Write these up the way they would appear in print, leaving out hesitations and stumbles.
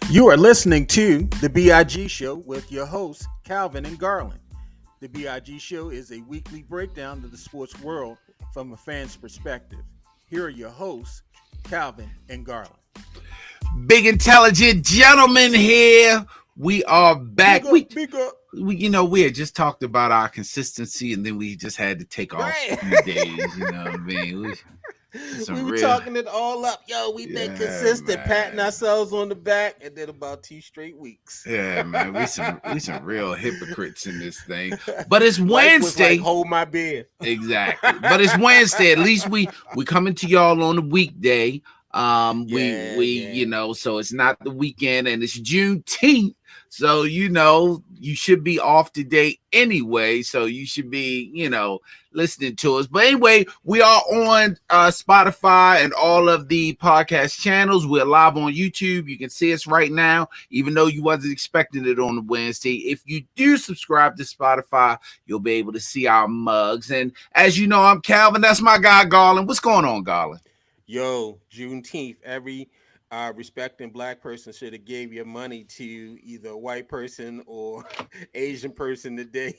You are listening to the B.I.G. Show with your hosts, Calvin and Garland. The B.I.G. Show is a weekly breakdown of the sports world from a fan's perspective. Here are your hosts, Calvin and Garland. Big intelligent gentlemen here. We are back. Big up. We had just talked about our consistency, and then we just had to take off a few days. You know what I mean? We were talking it all up. Yo, we've been consistent, patting ourselves on the back, and then about 2 straight weeks. Yeah, man. We some real hypocrites in this thing. But it's Wednesday. Like, hold my beer. Exactly. But it's Wednesday. At least we coming to y'all on a weekday. So it's not the weekend, and it's Juneteenth. So, you should be off today anyway. So you should be, listening to us. But anyway, we are on Spotify and all of the podcast channels. We're live on YouTube. You can see us right now, even though you wasn't expecting it on a Wednesday. If you do subscribe to Spotify, you'll be able to see our mugs. And as you know, I'm Calvin. That's my guy, Garland. What's going on, Garland? Yo, Juneteenth, every respecting black person should have gave your money to either a white person or Asian person today.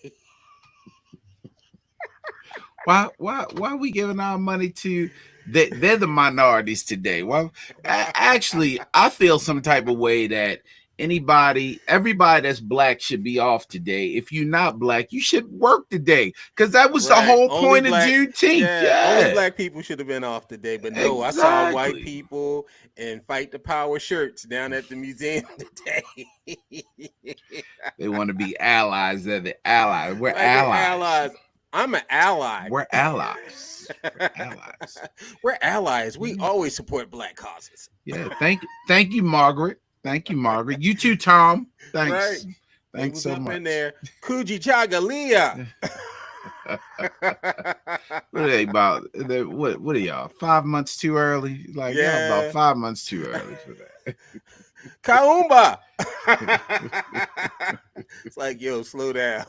Why are we giving our money to they're the minorities today? Well, actually, I feel some type of way that everybody that's black should be off today. If you're not black, you should work today, because that was the whole point of Juneteenth. Yeah, only black people should have been off today, but no, exactly. I saw white people in Fight the Power shirts down at the museum today. They want to be allies. They're the allies. We're allies. I'm an ally. We're allies. We're allies. We always support black causes. Yeah, thank you, Margaret. Thank you, Margaret. You too, Tom. Thanks. Right. Thanks so much. In there. Kuji Chagalia. What are they about? What are y'all? 5 months too early? Like, y'all about 5 months too early for that. Kaumba. It's like, yo, slow down.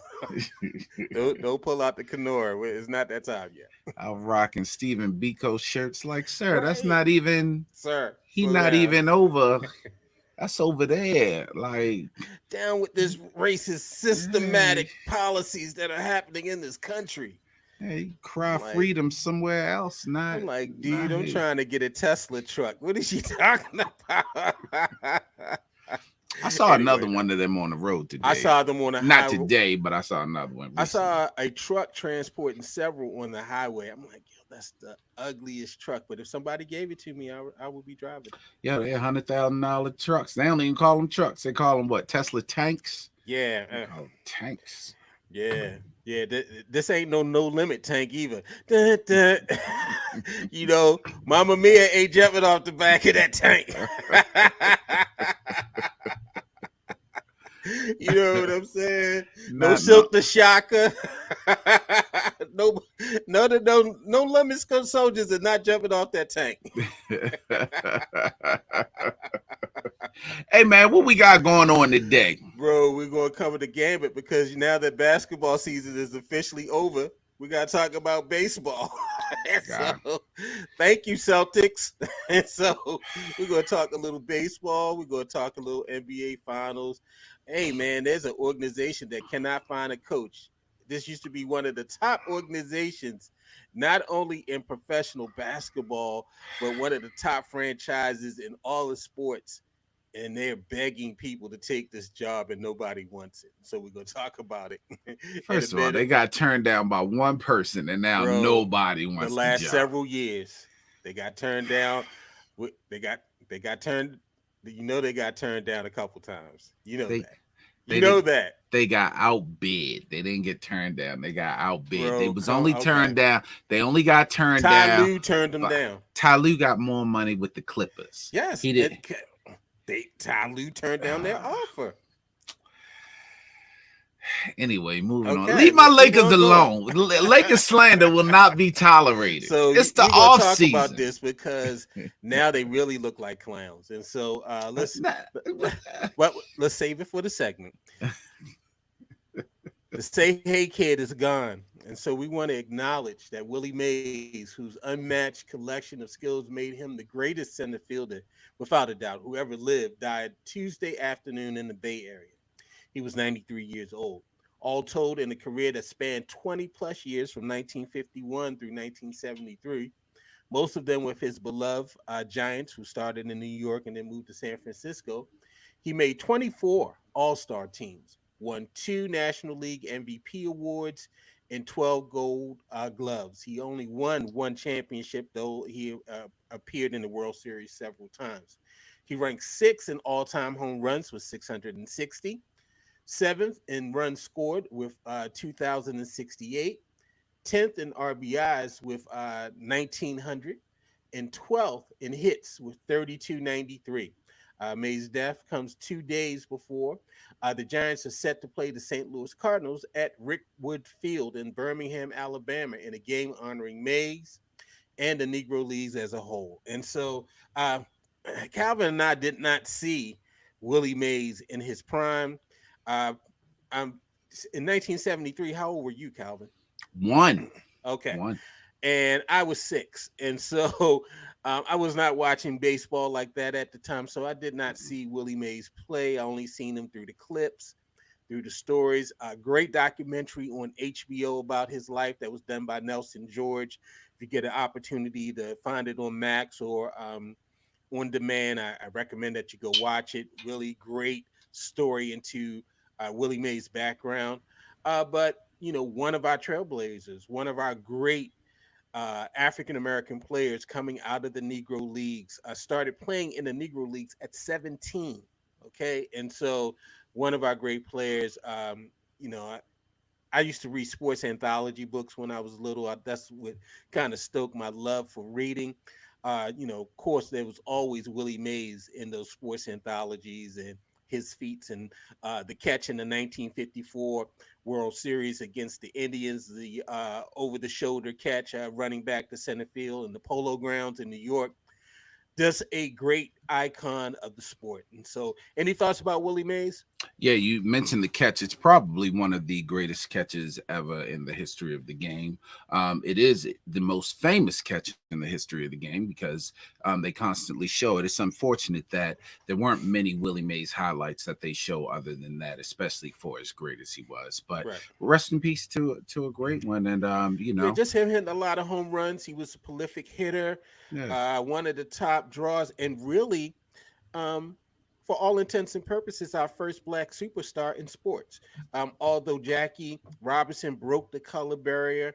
Don't pull out the Kenora. It's not that time yet. I'm rocking Stephen Biko shirts. Like, sir, right. That's not even. Sir, he's not even over. That's over there. Like, down with this racist systematic policies that are happening in this country. Hey, cry freedom somewhere else. I'm like, dude, I'm trying to get a Tesla truck. What is she talking about? I saw another one of them on the road today. I saw them on the highway. Not today, but I saw another one recently. I saw a truck transporting several on the highway. I'm like, yo, that's the ugliest truck. But if somebody gave it to me, I would be driving. Yeah, they're $100,000 trucks. They don't even call them trucks. They call them what? Tesla tanks? Yeah. They call them tanks. Yeah. Yeah, this ain't no limit tank either. Mama Mia ain't jumping off the back of that tank. You know what I'm saying? No Silk the Shaka. No lemon scum soldiers are not jumping off that tank. Hey man, what we got going on today? Bro, we're gonna cover the gambit, because now that basketball season is officially over, we gotta talk about baseball. So, thank you, Celtics. And so we're gonna talk a little baseball. We're gonna talk a little NBA finals. Hey man, there's an organization that cannot find a coach. This used to be one of the top organizations, not only in professional basketball, but one of the top franchises in all the sports. And they're begging people to take this job, and nobody wants it. So we're going to talk about it. First of all, they got turned down by one person, and now nobody wants the job. The last several years, they got turned down. They got turned. They got turned down a couple times. That. They got outbid. They didn't get turned down. They got outbid. Bro, they was only turned down. They only got turned down. Ty Lue turned them down. Ty Lue got more money with the Clippers. Yes, he did. Ty Lue turned down their offer. Anyway, moving on. Leave my Lakers alone. Lakers slander will not be tolerated. So it's the off season. Talk about this, because now they really look like clowns, and so let's save it for the segment. The Say Hey Kid is gone. And so we want to acknowledge that Willie Mays, whose unmatched collection of skills made him the greatest center fielder, without a doubt, who ever lived, died Tuesday afternoon in the Bay Area. He was 93 years old. All told, in a career that spanned 20 plus years from 1951 through 1973, most of them with his beloved Giants, who started in New York and then moved to San Francisco. He made 24 All Star teams, won two National League MVP awards, and 12 gold gloves. He only won one championship, though he appeared in the World Series several times. He ranked sixth in all time home runs with 660, seventh in runs scored with 2,068, 10th in RBIs with 1,900, and 12th in hits with 3,293. May's death comes 2 days before the Giants are set to play the St. Louis Cardinals at Rickwood Field in Birmingham, Alabama, in a game honoring Mays and the Negro Leagues as a whole. And so uh, Calvin and I did not see Willie Mays in his prime. Uh, I'm in 1973. How old were you, Calvin? One. Okay. One. And I was six. And so I was not watching baseball like that at the time. So I did not see Willie Mays play. I only seen him through the clips, through the stories. A great documentary on HBO about his life that was done by Nelson George. If you get an opportunity to find it on Max or on demand, I recommend that you go watch it. Really great story into Willie Mays' background. But, one of our trailblazers, one of our great African American players coming out of the Negro Leagues, started playing in the Negro Leagues at 17. Okay. And so one of our great players, I used to read sports anthology books when I was little. That's what kind of stoked my love for reading. Of course, there was always Willie Mays in those sports anthologies and his feats and the catch in the 1954 World Series against the Indians, the over the shoulder catch running back to center field in the Polo Grounds in New York. Just a great icon of the sport. And so, any thoughts about Willie Mays? Yeah, you mentioned the catch. It's probably one of the greatest catches ever in the history of the game. It is the most famous catch in the history of the game because they constantly show it. It's unfortunate that there weren't many Willie Mays highlights that they show other than that, especially for as great as he was. But Right. rest in peace to a great one. And Yeah, just him hitting a lot of home runs. He was a prolific hitter, yeah, one of the top draws, and really, um, for all intents and purposes, our first black superstar in sports. Although Jackie Robinson broke the color barrier,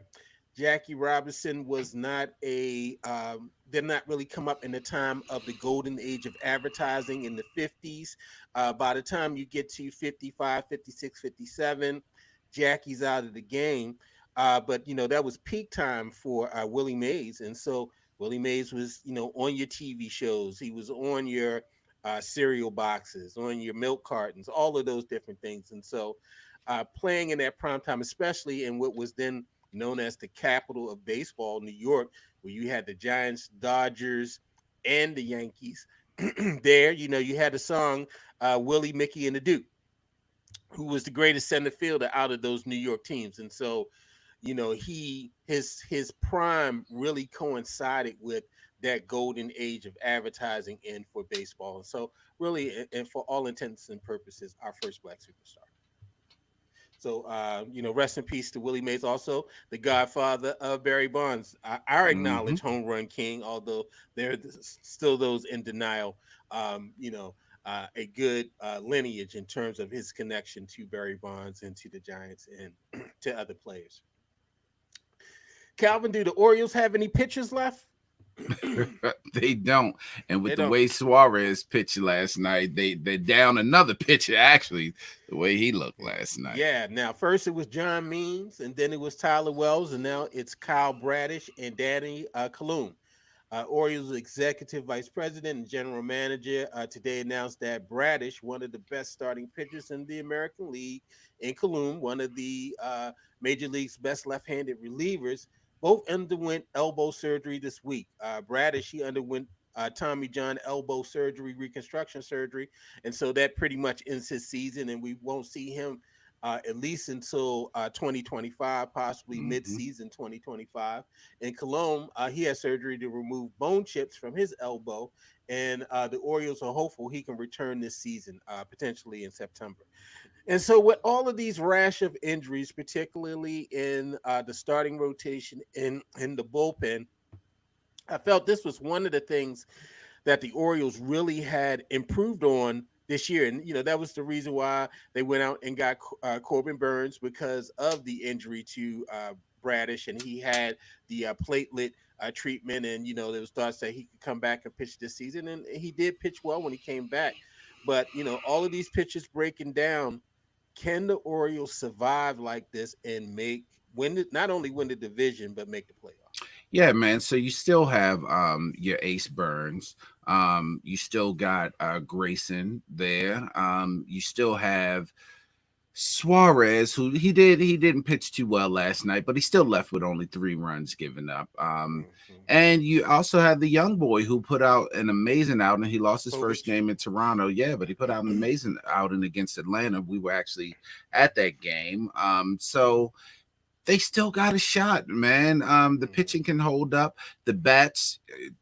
Jackie Robinson was not did not really come up in the time of the golden age of advertising in the 50s. By the time you get to 55, 56, 57, Jackie's out of the game. But that was peak time for Willie Mays, and so Willie Mays was on your TV shows. He was on your cereal boxes, on your milk cartons, all of those different things. And so, playing in that prime time, especially in what was then known as the capital of baseball, New York, where you had the Giants, Dodgers, and the Yankees. There, you had a song, Willie, Mickey, and the Duke, who was the greatest center fielder out of those New York teams. And so, his prime really coincided with that golden age of advertising and for baseball. And so, really, and for all intents and purposes, our first black superstar. So, rest in peace to Willie Mays, also the godfather of Barry Bonds, our hmm acknowledged home run king, although there are still those in denial. A good lineage in terms of his connection to Barry Bonds and to the Giants and to other players. Calvin, do the Orioles have any pitchers left? they don't. And with They the don't. way Suarez pitched last night, they're down another pitcher. Actually, the way he looked last night. Yeah. Now, first it was John Means, and then it was Tyler Wells, and now it's Kyle Bradish and Danny Kalum. Orioles executive vice president and general manager today announced that Bradish, one of the best starting pitchers in the American League, and Kalum, one of the Major League's best left-handed relievers, both underwent elbow surgery this week. Bradish, he underwent Tommy John elbow surgery, reconstruction surgery, and so that pretty much ends his season, and we won't see him at least until 2025, possibly Mm-hmm. mid-season 2025. In Cologne, he had surgery to remove bone chips from his elbow, and the Orioles are hopeful he can return this season, potentially in September. And so, with all of these rash of injuries, particularly in the starting rotation in the bullpen, I felt this was one of the things that the Orioles really had improved on this year. And, that was the reason why they went out and got Corbin Burns because of the injury to Bradish. And he had the platelet treatment. And, there was thoughts that he could come back and pitch this season. And he did pitch well when he came back. But, all of these pitches breaking down, can the Orioles survive like this and not only win the division, but make the playoffs? Yeah, man. So you still have your Ace Burns. You still got Grayson there. You still have Suarez, who he didn't pitch too well last night, but he still left with only 3 runs given up. Mhm. And you also had the young boy who put out an amazing outing. He lost his first Povich. game in Toronto, yeah, but he put out an amazing outing against Atlanta. We were actually at that game. So they still got a shot, man. The Mhm. pitching can hold up. The bats,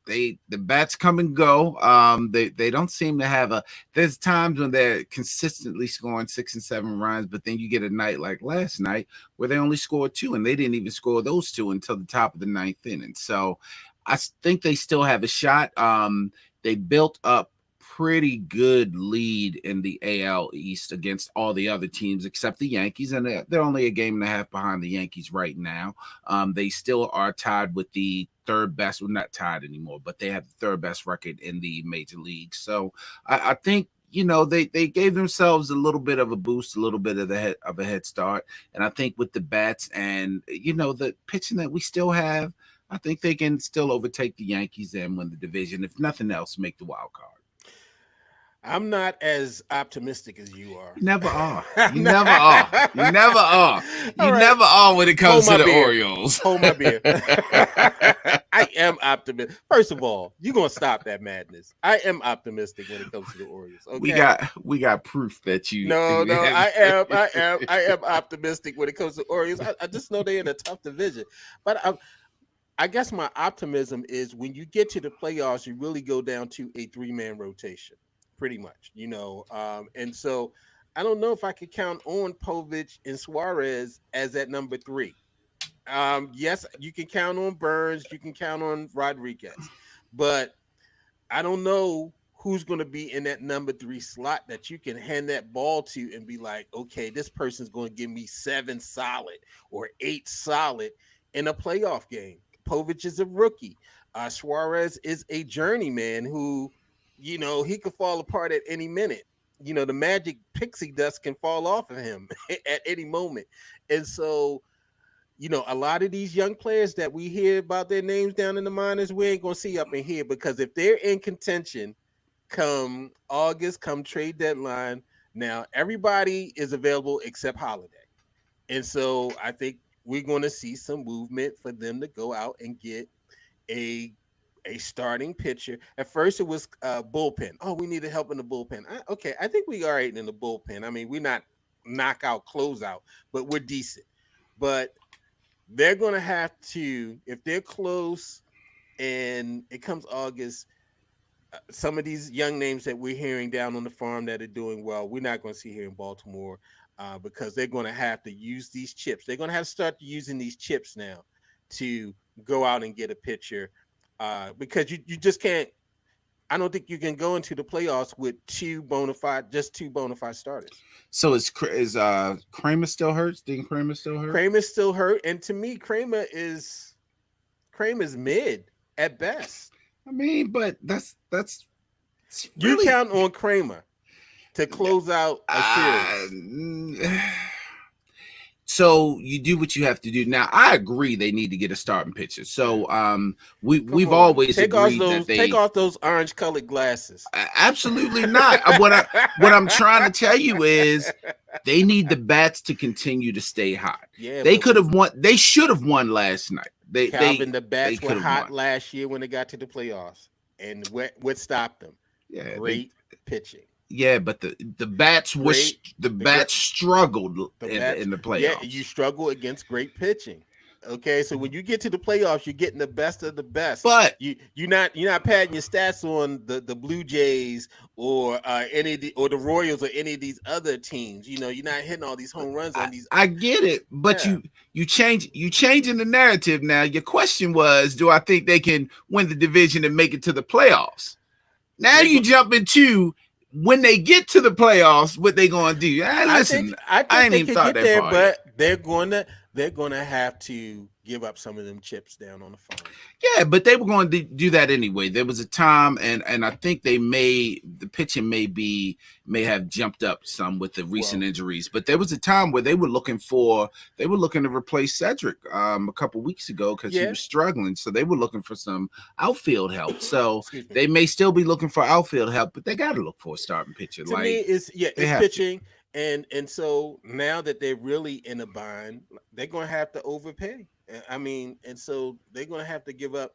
the bats come and go. They don't seem to have a. There's times when they're consistently scoring 6 and 7 runs, but then you get a night like last night where they only scored 2, and they didn't even score those 2 until the top of the 9th inning. So I think they still have a shot. They built up pretty good lead in the AL East against all the other teams except the Yankees, and they're only a game and a half behind the Yankees right now. They still are tied with the third best, well, not tied anymore, but they have the third best record in the major leagues. So I think they gave themselves a little bit of a boost, a little bit of a head start, and I think with the bats and the pitching that we still have, I think they can still overtake the Yankees and win the division. If nothing else, make the wild card. I'm not as optimistic as you are. You never are. I'm You not- never are. You never are. All You right. never are when it Hold comes to my the beer. Orioles. Hold my beer. I am optimistic. First of all, you're gonna stop that madness. I am optimistic when it comes to the Orioles. we Okay. got we got proof that you. No, no, I am optimistic when it comes to Orioles. I just know they're in a tough division, but I guess my optimism is when you get to the playoffs, you really go down to a 3-man rotation, pretty much, and so I don't know if I could count on Povich and Suarez as that number 3. Yes, you can count on Burns, you can count on Rodriguez, but I don't know who's going to be in that number 3 slot that you can hand that ball to and be like, okay, this person's going to give me 7 solid or 8 solid in a playoff game. Povich is a rookie. Suarez is a journeyman who, he could fall apart at any minute. The magic pixie dust can fall off of him at any moment. And so, a lot of these young players that we hear about their names down in the minors, we ain't gonna see up in here because if they're in contention come August, come trade deadline, now everybody is available except Holiday. And so I think we're gonna see some movement for them to go out and get a a starting pitcher. At first, it was bullpen. Oh, we needed help in the bullpen. Okay, I think we are right in the bullpen. I mean, we're not knockout closeout, but we're decent. But they're going to have to, if they're close and it comes August, some of these young names that we're hearing down on the farm that are doing well, we're not going to see here in Baltimore because they're going to have to use these chips. They're going to have to start using these chips now to go out and get a pitcher because you just can't. I don't think you can go into the playoffs with just two bona fide starters. So is Kramer still hurt? Didn't Kramer still hurt? Kramer's still hurt, and to me, Kramer's mid at best. I mean, but that's You really. count on Kramer to close out a series. So you do what you have to do. Now I agree they need to get a starting pitcher. So we've On. always agreed that they take off those orange colored glasses. Absolutely not. What I'm trying to tell you is they need the bats to continue to stay hot. Yeah, they could have won. They should have won last night. The bats were hot won last year when they got to the playoffs, and what stopped them? Yeah, Great pitching. Yeah, but the bats struggled The in bats, the yeah, you playoffs. struggle against great pitching. Okay, so when you get to the playoffs, you're getting the best of the best. But You're not padding your stats on the Blue Jays or any of the Royals or any of these other teams. You're not hitting all these home runs on these. I get it, but Yeah, you changing the narrative now. Your question was, do I think they can win the division and make it to the playoffs? Now they're you go- jump into when they get to the playoffs, what they gonna do? Listen, I I think ain't they even could thought get that there, far yet. but they're gonna have to give up some of them chips down on the phone. Yeah, but they were going to do that anyway. There was a time, and I think the pitching may have jumped up some with the recent injuries. But there was a time where they were looking to replace Cedric a couple weeks ago because he was struggling. So they were looking for some outfield help. So they may still be looking for outfield help, but they got to look for a starting pitcher. To me, it's pitching. And so now that they're really in a bind, they're gonna have to overpay. I mean, and so they're gonna have to give up,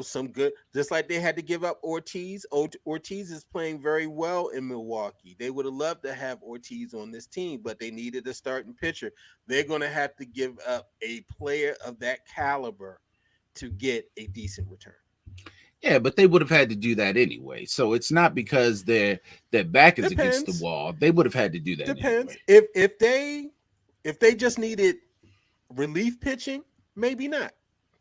some good. Just like they had to give up Ortiz. Ortiz is playing very well in Milwaukee. They would have loved to have Ortiz on this team, but they needed a starting pitcher. They're gonna have to give up a player of that caliber to get a decent return. Yeah, but they would have had to do that anyway. So it's not because their back is against the wall. They would have had to do that. Depends. Anyway. If they just needed relief pitching, maybe not.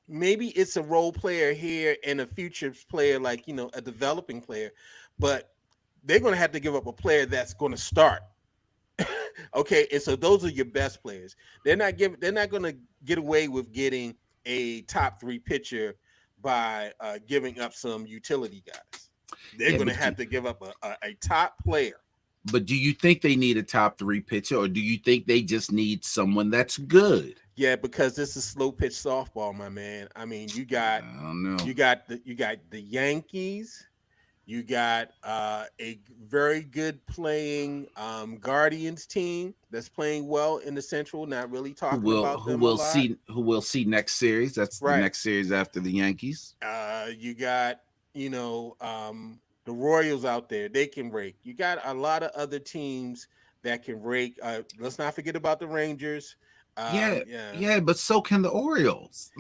Maybe it's a role player here and a future player, like a developing player, but they're going to have to give up a player that's going to start. Okay, and so those are your best players. They're not going to get away with getting a top 3 pitcher by giving up some utility guys. They're going to have to give up a top player. But do you think they need a top 3 pitcher, or do you think they just need someone that's good? Yeah, because this is slow pitch softball, my man. I mean, you got the Yankees, you got a very good playing Guardians team that's playing well in the Central. Not really talking about them a lot. Who will see next series? That's right. The next series after the Yankees. You got the Royals out there. They can rake. You got a lot of other teams that can rake. Let's not forget about the Rangers. But so can the Orioles.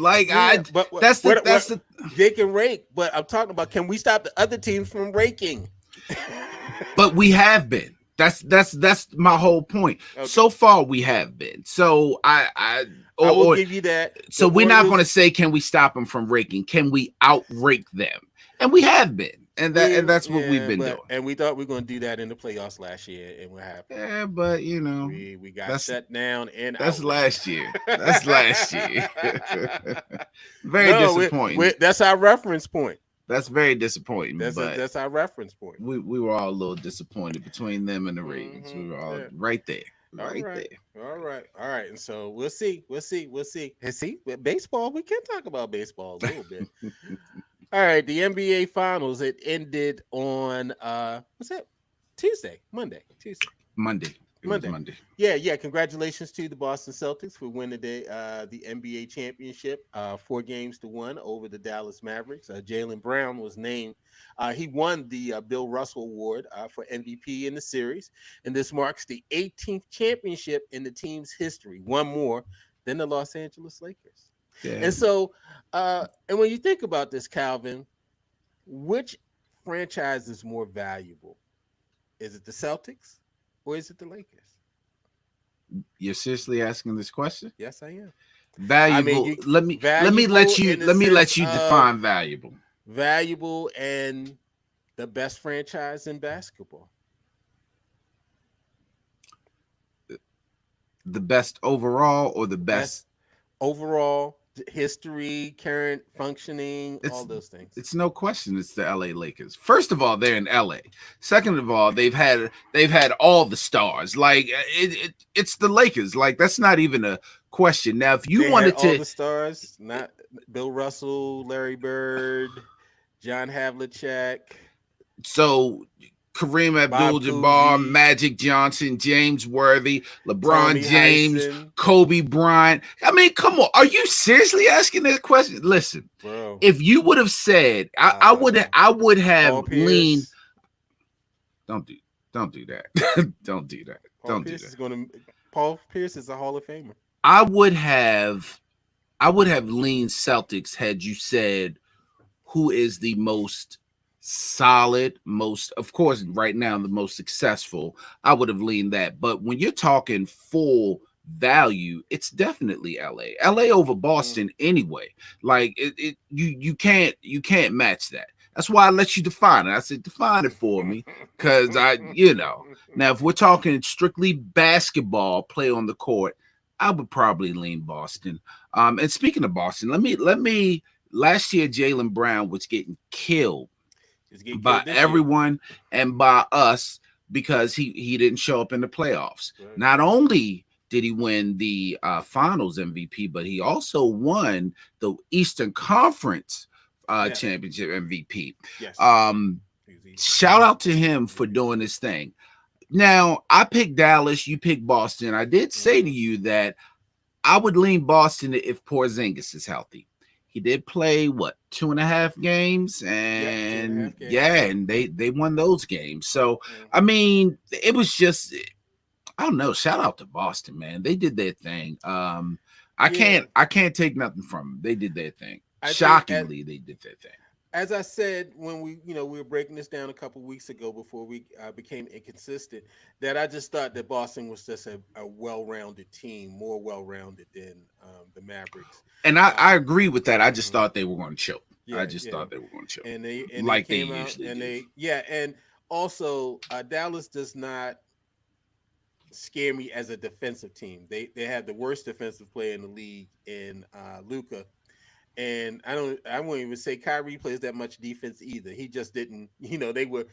They can rake. But I'm talking about, can we stop the other teams from raking? But we have been. That's my whole point. Okay. So far, we have been. So I will give you that. So we're not going to say, can we stop them from raking? Can we outrake them? And we have been. And that's what we've been doing. And we thought we were going to do that in the playoffs last year, and what happened? Yeah, but we got shut down. And that's last year. That's last year. Very disappointing. That's our reference point. That's very disappointing. That's our reference point. We were all a little disappointed between them and the Ravens. We were all right there. There. All right. And so we'll see. And see, with baseball, we can talk about baseball a little bit. All right, the NBA Finals, it ended on what's that? Monday. Yeah. Congratulations to the Boston Celtics for winning the NBA championship, 4-1 over the Dallas Mavericks. Jaylen Brown was named. He won the Bill Russell Award for MVP in the series, and this marks the 18th championship in the team's history, one more than the Los Angeles Lakers. Yeah. And so, and when you think about this, Calvin, which franchise is more valuable? Is it the Celtics or is it the Lakers? You're seriously asking this question? Yes, I am. Valuable. Let me let you define valuable. Valuable and the best franchise in basketball. The best overall or the best overall, history, current functioning, all those things. It's no question it's the LA Lakers. First of all, they're in LA. Second of all, they've had all the stars. Like it's the Lakers. Like that's not even a question. Now, if you wanted to all the stars, not Bill Russell, Larry Bird, John Havlicek. So Kareem Abdul-Jabbar, Magic Johnson, James Worthy, LeBron James, Kobe Bryant. I mean, come on. Are you seriously asking that question? Listen, bro, if you would have said, I would have leaned. Don't Don't do that. Don't do that. Paul Don't do Pierce that. is going to. Paul Pierce is a Hall of Famer. I would have I would have leaned Celtics had you said who is the most solid, most, of course, right now, the most successful. I would have leaned that. But when you're talking full value, it's definitely LA. LA over Boston anyway. Like you can't match that. That's why I let you define it. I said define it for me. Cause now if we're talking strictly basketball play on the court, I would probably lean Boston. And speaking of Boston, let me last year Jaylen Brown was getting killed He's getting by killed this year. everyone and by us because he didn't show up in the playoffs. Right. Not only did he win the Finals MVP, but he also won the Eastern Conference Yes. Championship MVP. Yes. Shout out to him for doing this thing. Now, I picked Dallas, you picked Boston. I did say to you that I would lean Boston if Porzingis is healthy. He did play what 2.5 games, and 2.5 games. yeah, and they won those games. So I mean, it was just I don't know. Shout out to Boston, man. They did their thing. I can't take nothing from them. They did their thing. Shockingly, they did their thing. As I said when we were breaking this down a couple weeks ago before we became inconsistent, that I just thought that Boston was just a well-rounded team, more well-rounded than the Mavericks. And I agree with that. I just thought they were going to choke. Yeah, I just thought they were going to choke, and they like came they out usually and do. and also Dallas does not scare me as a defensive team. They have the worst defensive player in the league in Luca. And I won't even say Kyrie plays that much defense either. He just didn't, they were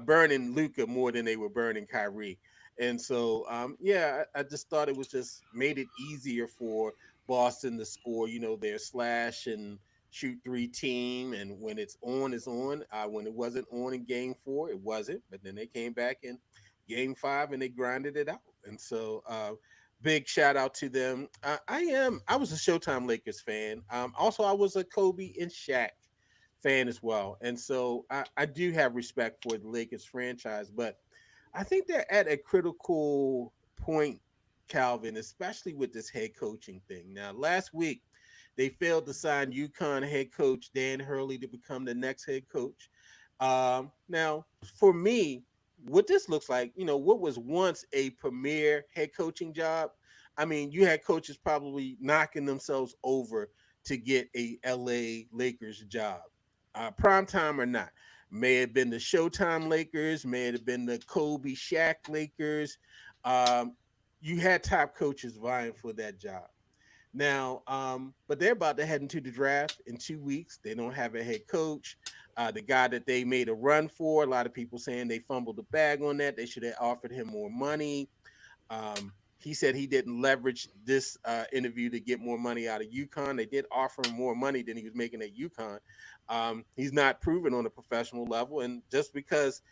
burning Luca more than they were burning Kyrie. And so, I just thought it was just made it easier for Boston to score, their slash and shoot three team. And when it's on, it's on. When it wasn't on in game 4, it wasn't. But then they came back in game 5 and they grinded it out. And so, big shout out to them. I was a Showtime Lakers fan. Also, I was a Kobe and Shaq fan as well. And so I do have respect for the Lakers franchise, but I think they're at a critical point, Calvin, especially with this head coaching thing. Now, last week, they failed to sign UConn head coach Dan Hurley to become the next head coach. Now, for me, what this looks like, what was once a premier head coaching job. I mean, you had coaches probably knocking themselves over to get a LA Lakers job, prime time or not. May have been the Showtime Lakers, may have been the Kobe Shaq Lakers. Um, you had top coaches vying for that job. Now, but they're about to head into the draft in 2 weeks. They don't have a head coach. The guy that they made a run for, a lot of people saying they fumbled the bag on that. They should have offered him more money. He said he didn't leverage this interview to get more money out of UConn. They did offer him more money than he was making at UConn. He's not proven on a professional level, and just because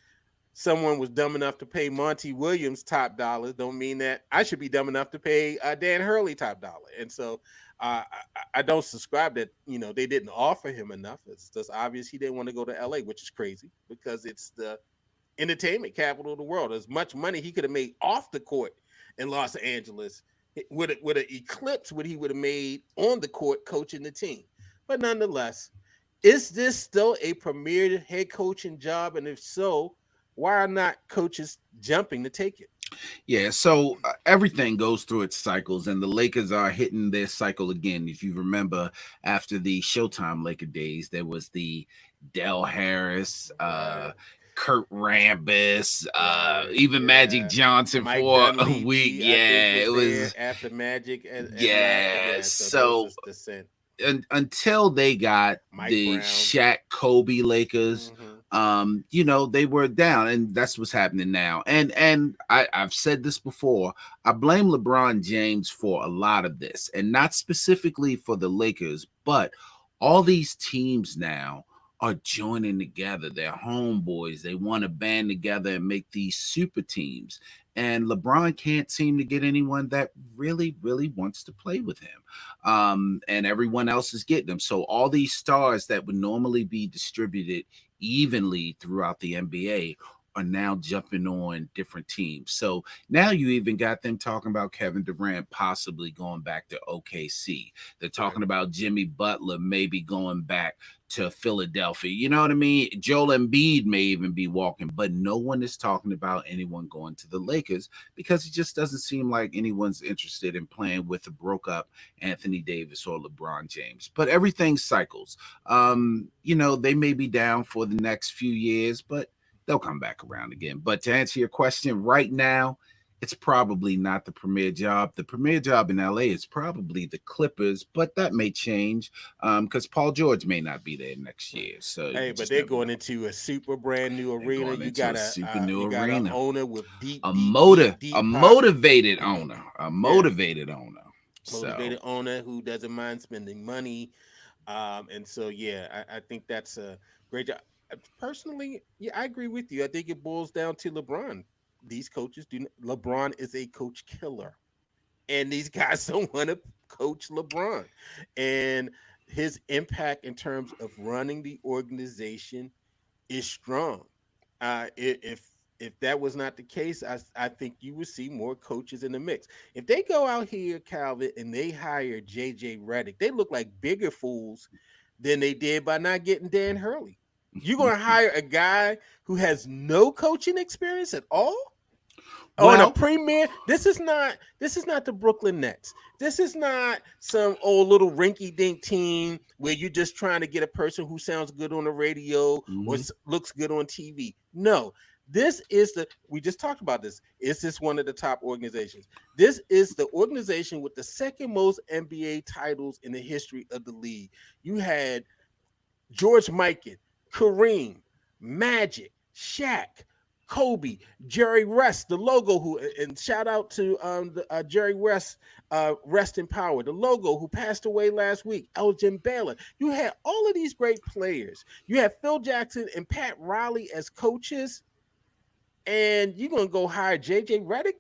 someone was dumb enough to pay Monty Williams top dollar don't mean that I should be dumb enough to pay Dan Hurley top dollar. And so I don't subscribe that, they didn't offer him enough. It's just obvious he didn't want to go to LA, which is crazy because it's the entertainment capital of the world. As much money he could have made off the court in Los Angeles would have eclipsed what he would have made on the court coaching the team. But nonetheless, is this still a premier head coaching job? And if so, why are not coaches jumping to take it? Yeah, so everything goes through its cycles, and the Lakers are hitting their cycle again. If you remember, after the Showtime Laker days, there was the Del Harris, Kurt Rambis, even Magic Johnson Mike for a Dunleavy, week. I Yeah, think it was after Magic and yeah. left. So was descent. until they got Mike the Brown. Shaq Kobe Lakers, they were down, and that's what's happening now. And I've said this before. I blame LeBron James for a lot of this, and not specifically for the Lakers, but all these teams now are joining together. They're homeboys. They want to band together and make these super teams. And LeBron can't seem to get anyone that really, really wants to play with him. And everyone else is getting them. So all these stars that would normally be distributed evenly throughout the NBA are now jumping on different teams. So now you even got them talking about Kevin Durant possibly going back to OKC. They're talking about Jimmy Butler maybe going back to Philadelphia. You know what I mean? Joel Embiid may even be walking, but no one is talking about anyone going to the Lakers because it just doesn't seem like anyone's interested in playing with a broke up Anthony Davis or LeBron James. But everything cycles. They may be down for the next few years, but they'll come back around again. But to answer your question, right now, it's probably not the premier job. The premier job in LA is probably the Clippers, but that may change because Paul George may not be there next year. So hey, but they're going into a super brand new they're arena. going into a super new You got an arena. owner with deep, A deep, deep, a deep pockets. motivated owner, a Yeah, motivated owner. So motivated owner who doesn't mind spending money. And so yeah, I think that's a great job. Personally, yeah, I agree with you. I think it boils down to LeBron. These coaches do. LeBron is a coach killer, and these guys don't want to coach LeBron, and his impact in terms of running the organization is strong. If that was not the case, I think you would see more coaches in the mix. If they go out here, Calvin, and they hire JJ Redick, they look like bigger fools than they did by not getting Dan Hurley. You're gonna hire a guy who has no coaching experience at all on a well, premier. This is not the Brooklyn Nets. This is not some old little rinky dink team where you're just trying to get a person who sounds good on the radio or mhm. looks good on TV. No, this is the we just talked about this. Is this one of the top organizations? This is the organization with the second most NBA titles in the history of the league. You had George Mikan, Kareem, Magic, Shaq, Kobe, Jerry West, the logo who and shout out to Jerry West, rest in power, the logo who passed away last week, Elgin Baylor. You had all of these great players. You had Phil Jackson and Pat Riley as coaches, and you're gonna go hire JJ Redick.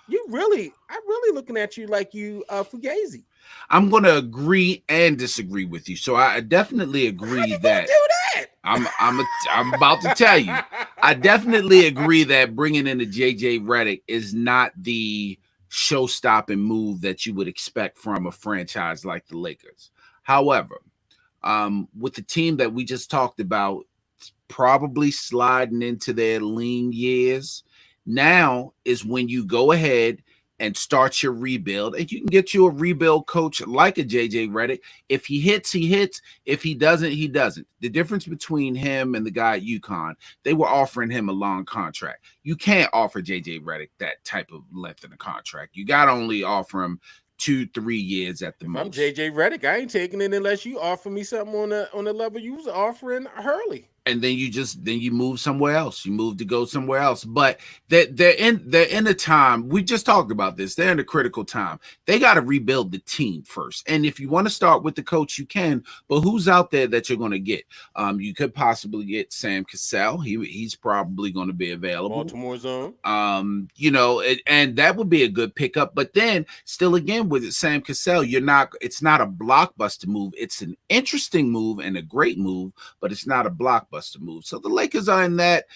I'm really looking at you like you Fugazi. I'm going to agree and disagree with you. So I definitely How agree you gonna that do I'm about to tell you. I definitely agree that bringing in the JJ Redick is not the show-stopping move that you would expect from a franchise like the Lakers. However, with the team that we just talked about, probably sliding into their lean years, now is when you go ahead and start your rebuild, and you can get you a rebuild coach like a JJ Redick. If he hits, he hits. If he doesn't, he doesn't. The difference between him and the guy at UConn, they were offering him a long contract. You can't offer JJ Redick that type of length in a contract. You got to only offer him 2-3 years at the If I'm most. JJ Redick, I ain't taking it unless you offer me something on the level you was offering Hurley. And then you move somewhere else. You move to go somewhere else. But they're in a time, we just talked about this. They're in a critical time. They got to rebuild the team first. And if you want to start with the coach, you can. But who's out there that you're going to get? You could possibly get Sam Cassell. He's probably going to be available. Baltimore zone. And that would be a good pickup. But then still again with Sam Cassell, it's not a blockbuster move. It's an interesting move and a great move, but it's not a blockbuster move. So the Lakers are in that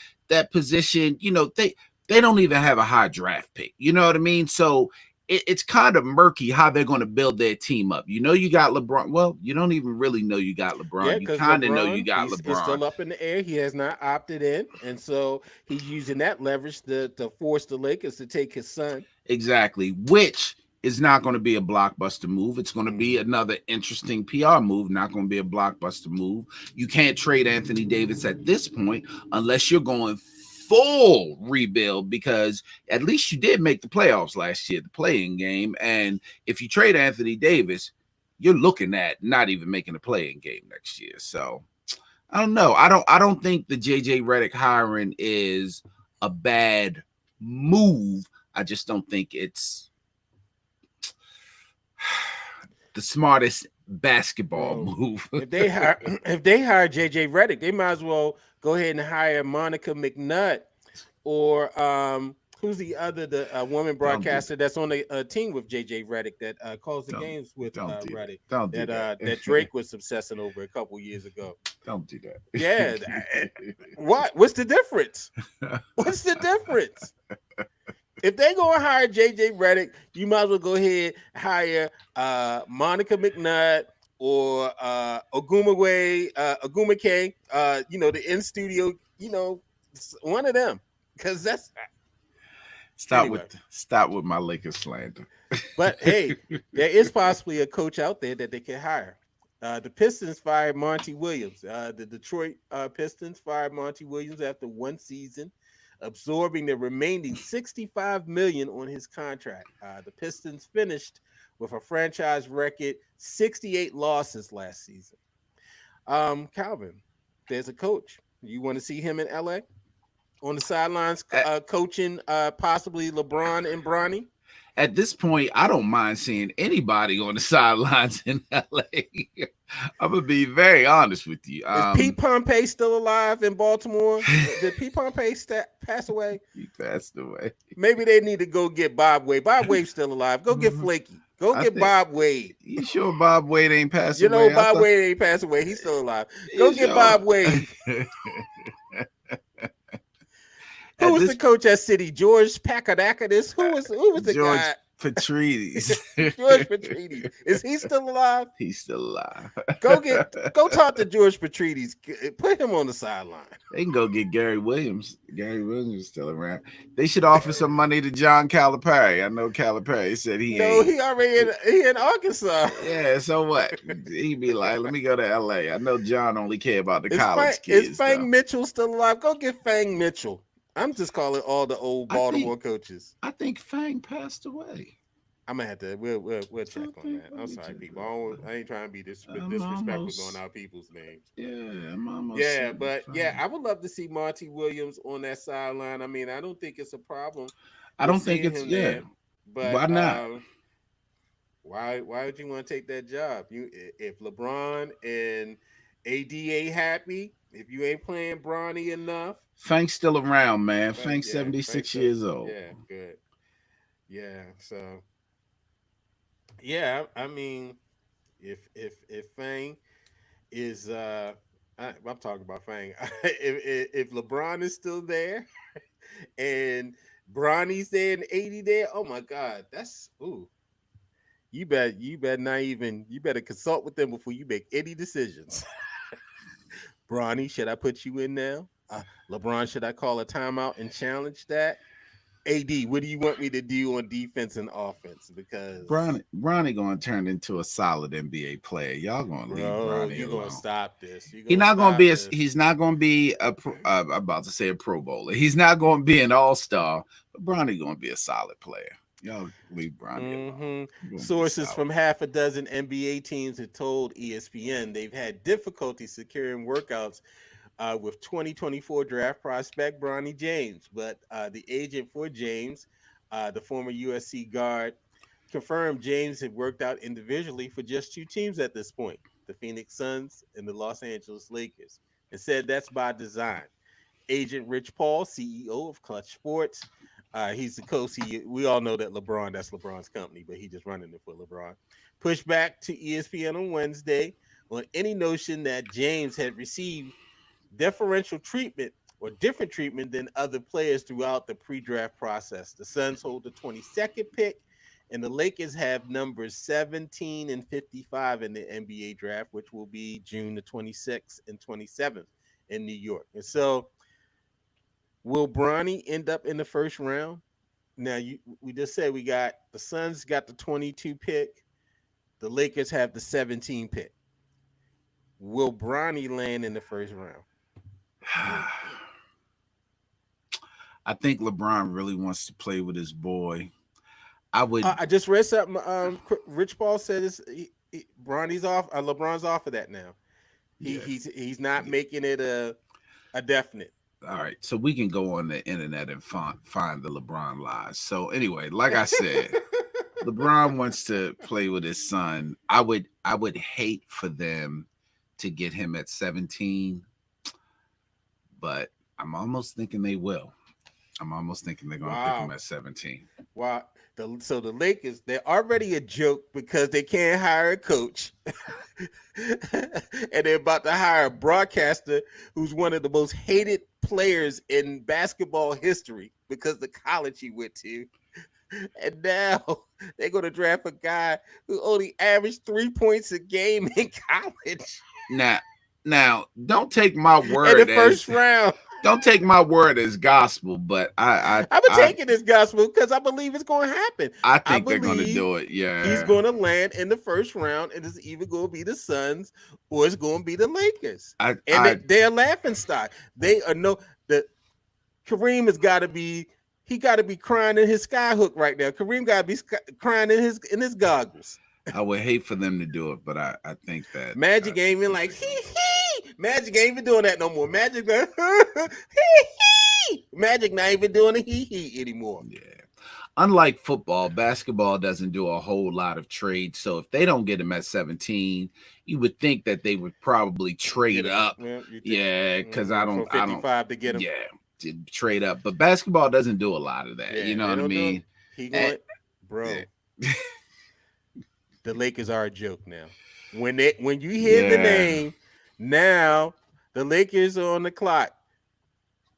position. They don't even have a high draft pick. You know what I mean? So it's kind of murky how they're going to build their team up. You got LeBron. Well, you don't even really know you got Yeah, LeBron. You because kind of know you LeBron got is LeBron. still up in the air. He has not opted in, and so he's using that leverage to force the Lakers to take his son. Exactly, which is not going to be a blockbuster move. It's going to be another interesting PR move, not going to be a blockbuster move. You can't trade Anthony Davis at this point unless you're going full rebuild, because at least you did make the playoffs last year, the playing game. And if you trade Anthony Davis, you're looking at not even making a playing game next year. So I don't know. I don't think the JJ Redick hiring is a bad move. I just don't think it's the smartest basketball move. if they hire JJ Redick, they might as well go ahead and hire Monica McNutt or who's the woman broadcaster that's on the team with JJ Redick that calls the games with Don't do Redick that. Don't do that Drake was obsessing over a couple years ago. Don't do that. Yeah. What? What's the difference? What's the difference? If they go and hire JJ Redick, you might as well go ahead and hire Monica McNutt or Ogumake, the in studio, one of them. Because that's anyway. Stop with my Lakers slander. But hey, there is possibly a coach out there that they can hire. The Pistons fired Monty Williams. The Detroit Pistons fired Monty Williams after one season, absorbing the remaining $65 million on his contract. The Pistons finished with a franchise record 68 losses last season. Calvin, there's a coach. You want to see him in LA on the sidelines, coaching possibly LeBron and Bronny? At this point, I don't mind seeing anybody on the sidelines in LA. I'm gonna be very honest with you. Is Pete Pompey still alive in Baltimore? Did Pete Pompey pass away? He passed away. Maybe they need to go get Bob Wade. Bob Wade's still alive. Go get Flaky. Go get Bob Wade. You sure Bob Wade ain't passed away? You know Bob Wade ain't passed away. He's still alive. Go get Bob Wade. Who was the coach at City? George Papadakis? Who was the George guy? Patrides. George Patrides. Is he still alive? He's still alive. Go talk to George Patrides. Put him on the sideline. They can go get Gary Williams. Gary Williams is still around. They should offer some money to John Calipari. I know Calipari said he already in Arkansas. Yeah, so what? He'd be like, let me go to LA. I know John only care about the college kids. Is Fang Mitchell still alive? Go get Fang Mitchell. I'm just calling all the old Baltimore coaches. I think Fang passed away. I'm gonna have to. We'll check on that. I'm sorry, people. I ain't trying to be disrespectful going out people's names. Yeah, I'm almost. Yeah, but yeah, I would love to see Monty Williams on that sideline. I mean, I don't think it's a problem. I don't think it's there, but why not? Why would you want to take that job? If LeBron and AD ain't happy, if you ain't playing Bronny enough. Fang's still around, man. Fang's 76 years old. Yeah, good. Yeah, so yeah, I mean, if Fang is I'm talking about Fang. if LeBron is still there and Bronny's there and 80 there, oh my God, that's You better consult with them before you make any decisions. Bronny, should I put you in now? LeBron, should I call a timeout and challenge that? AD, what do you want me to do on defense and offense? Because Bronny going to turn into a solid NBA player. Y'all going to leave Bronny you're alone. Going to stop this. He's not going to be. He's not going to be I'm about to say a Pro Bowler. He's not going to be an All-Star. But Bronny going to be a solid player. Y'all leave Bronny alone. Sources from half a dozen NBA teams have told ESPN they've had difficulty securing workouts with 2024 draft prospect Bronny James. But the agent for James, the former USC guard, confirmed James had worked out individually for just two teams at this point, the Phoenix Suns and the Los Angeles Lakers, and said that's by design. Agent Rich Paul, CEO of Clutch Sports, he's the co-CEO. We all know that that's LeBron's company, but he just running it for LeBron. Pushed back to ESPN on Wednesday on any notion that James had received differential treatment or different treatment than other players throughout the pre-draft process. The Suns hold the 22nd pick, and the Lakers have numbers 17 and 55 in the NBA draft, which will be June the 26th and 27th in New York. And so, will Bronny end up in the first round? Now, we just said we got the Suns got the 22 pick, the Lakers have the 17 pick. Will Bronny land in the first round? I think LeBron really wants to play with his boy. I just read something. Rich Paul said Bronny's off. LeBron's off of that now. He's not making it a definite. All right, so we can go on the internet and find the LeBron lies. So anyway, like I said, LeBron wants to play with his son. I would hate for them to get him at 17. But I'm almost thinking they will. I'm almost thinking they're going to pick him at 17. Wow. So the Lakers, they're already a joke because they can't hire a coach. and they're about to hire a broadcaster who's one of the most hated players in basketball history because the college he went to. And now they're going to draft a guy who only averaged 3 points a game in college. Now, now, don't take my In the word first as round. don't take my word as gospel, but I'm gonna take it as gospel because I believe it's going to happen. I I think they're gonna believe do it. he's Yeah, going to land in the first round, and it's either going to be the Suns or it's going to be the Lakers. I And I they're laughing stock. They are no the Kareem has got to be. He got to be crying in his skyhook right now. Kareem got to be crying in his goggles. I would hate for them to do it, but I think that Magic ain't even like hee. Magic ain't even doing that no more. Magic like hee. Magic not even doing the hee anymore. yeah. Unlike football, basketball doesn't do a whole lot of trades. So if they don't get him at 17, you would think that they would probably trade up. Well, you think, Yeah, because from 55 to get him. yeah, to trade up. But basketball doesn't do a lot of that. Yeah, You know they what I don't do mean? He And, going, bro. yeah. The Lakers are a joke now. When you hear the Yeah. name, now the Lakers are on the clock.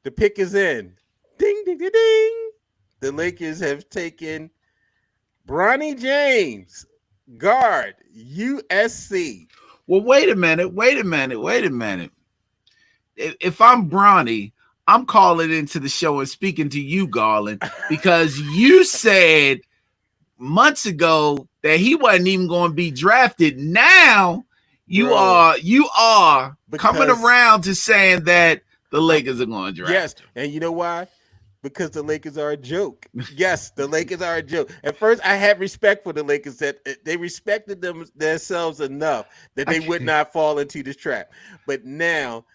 The pick is in. Ding ding ding ding. The Lakers have taken Bronny James, guard, USC. Well, wait a minute. If I'm Bronny, I'm calling into the show and speaking to you, Garland, because you said months ago that he wasn't even going to be drafted. Now you Bro, are coming because around to saying that the Lakers are going to yes, draft him. and you know why? Because the Lakers are a joke. Yes, the Lakers are a joke. At first, I had respect for the Lakers that they respected themselves enough that they would not fall into this trap. But now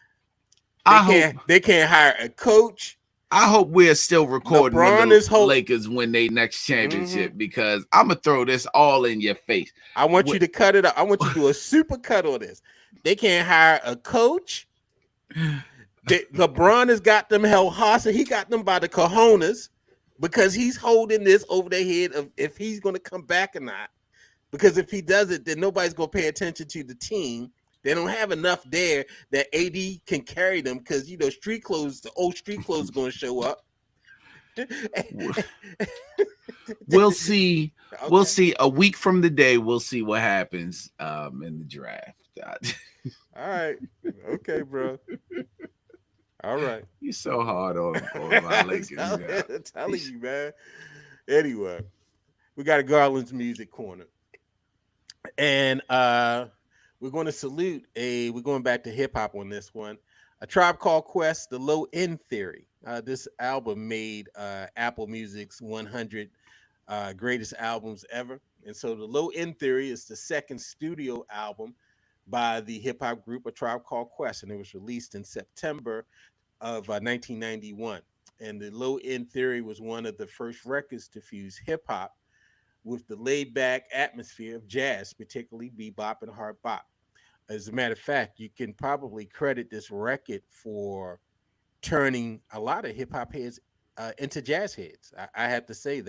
they can't hire a coach. I hope we're still recording when LeBron the is hope. Lakers win their next championship because I'm gonna throw this all in your face. I want you to cut it up. I want you to do a super cut on this. They can't hire a coach. LeBron has got them held hostage. He got them by the cojones because he's holding this over their head of if he's going to come back or not. Because if he does it, then nobody's going to pay attention to the team. They don't have enough there that AD can carry them because the old street clothes are going to show up. We'll see. Okay. We'll see. A week from the day, we'll see what happens in the draft. All right. Okay, bro. All right. You're so hard on my Lakers. I'm telling you, man. Anyway, we got a Garland's Music Corner. And we're going to salute we're going back to hip hop on this one. A Tribe Called Quest, The Low End Theory. This album made Apple Music's 100 greatest albums ever. And so The Low End Theory is the second studio album by the hip hop group A Tribe Called Quest, and it was released in September of 1991. And The Low End Theory was one of the first records to fuse hip hop with the laid back atmosphere of jazz, particularly bebop and hard bop. As a matter of fact, you can probably credit this record for turning a lot of hip hop heads into jazz heads. I have to say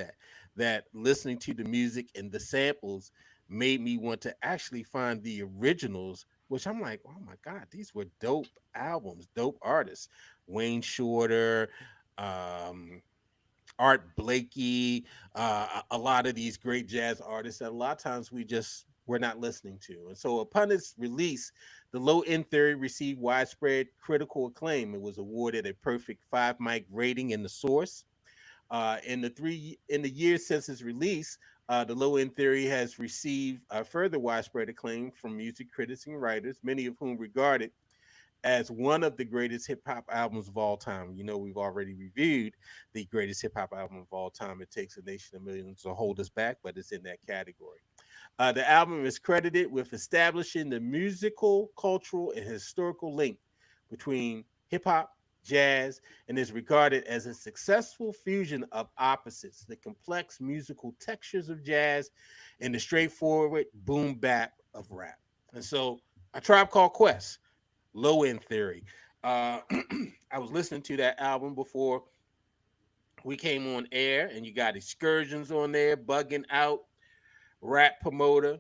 that listening to the music and the samples made me want to actually find the originals, which I'm like, oh my God, these were dope albums, dope artists. Wayne Shorter, um, Art Blakey, a lot of these great jazz artists that a lot of times we're not listening to. And so upon its release, the Low End Theory received widespread critical acclaim. It was awarded a perfect 5 mic rating in the source. In the years since its release, the Low End Theory has received further widespread acclaim from music critics and writers, many of whom regard it as one of the greatest hip hop albums of all time. We've already reviewed the greatest hip hop album of all time. It Takes a Nation of Millions to Hold Us Back, but it's in that category. The album is credited with establishing the musical, cultural, and historical link between hip hop, jazz, and is regarded as a successful fusion of opposites, the complex musical textures of jazz and the straightforward boom bap of rap. And so, A Tribe Called Quest, Low End Theory. I was listening to that album before we came on air, and you got Excursions on there, Bugging Out, Rap Promoter,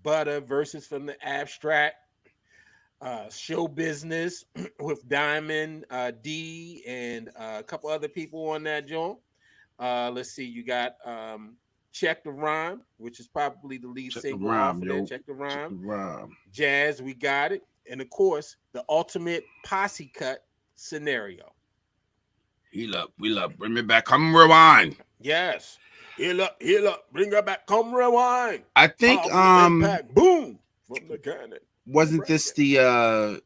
Butter versus from the Abstract, Show Business with Diamond D and a couple other people on that joint. Let's see, you got Check the Rhyme, which is probably the lead Check the single off rhyme, of there. yo. Check the Check Rhyme. the rhyme. Jazz, we got it. And of course, the ultimate posse cut Scenario. Wheel up, bring me back. Come rewind. Yes. Heal up, bring her back, come rewind. I think Powerful impact, boom, from the cannon. Wasn't this the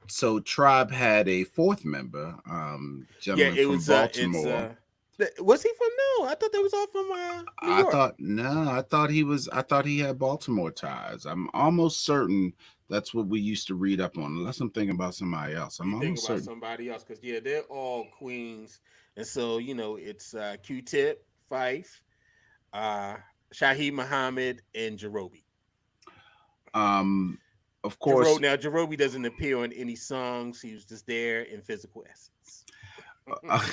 so Tribe had a fourth member, Yeah, gentleman it from was Baltimore. was he from no? I thought that was all from New York. I thought he had Baltimore ties. I'm almost certain that's what we used to read up on, unless I'm thinking about somebody else. I'm You think almost about certain. somebody else because yeah, they're all Queens, and so it's Q-Tip, Fife, uh, Shaheed Muhammad, and Jerobi. Um, of course, Jerobi doesn't appear on any songs. He was just there in physical essence. uh,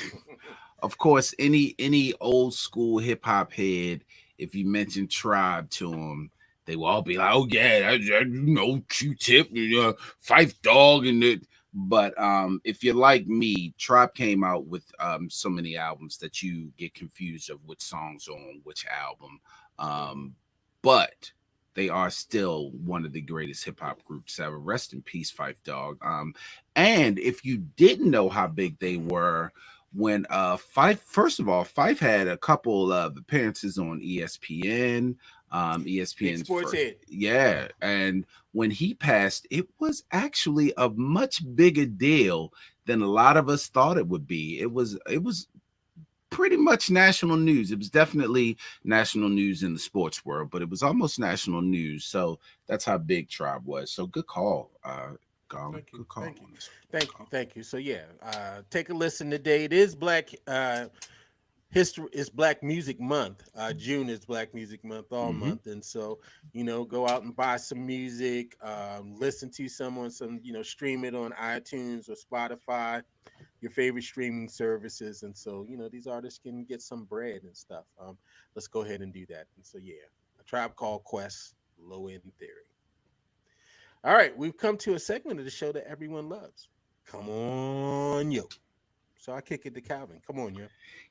of course, any old school hip hop head, if you mention Tribe to them, they will all be like, "Oh yeah, Q-Tip, Fife Dog," and it. But if you're like me, Tribe came out with so many albums that you get confused of which songs are on which album. But they are still one of the greatest hip hop groups ever. Rest in peace, Fife Dog. And if you didn't know how big they were, when Fife, first of all, Fife had a couple of appearances on ESPN. Big ESPN's sports first, head. yeah. And when he passed, it was actually a much bigger deal than a lot of us thought it would be. It was pretty much national news. It was definitely national news in the sports world, but it was almost national news. So that's how big Tribe was. So good call, Garland. Thank you, Good call thank you, on this. Good thank you, call. thank you. So yeah, take a listen today. It is Black history. It's Black Music Month. June is Black Music Month all Mm-hmm. month, and so go out and buy some music. Listen to someone, stream it on iTunes or Spotify, your favorite streaming services, and so these artists can get some bread and stuff. Let's go ahead and do that. And so yeah, a Tribe Called Quest, Low End Theory. All right, we've come to a segment of the show that everyone loves. Come on, yo. So I kick it to Calvin. Come on, yo.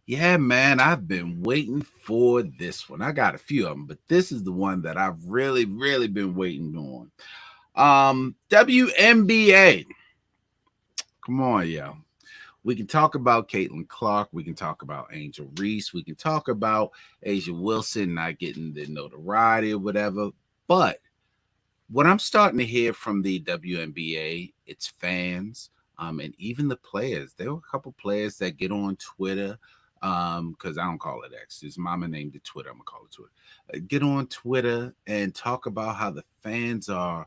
Yeah, man, I've been waiting for this one. I got a few of them, but this is the one that I've really, really been waiting on. WNBA. Come on, yo. We can talk about Caitlin Clark. We can talk about Angel Reese. We can talk about Asia Wilson not getting the notoriety or whatever. But what I'm starting to hear from the WNBA, its fans, and even the players. There were a couple players that get on Twitter, because I don't call it X. His mama named it Twitter. I'm gonna call it Twitter. Get on Twitter and talk about how the fans are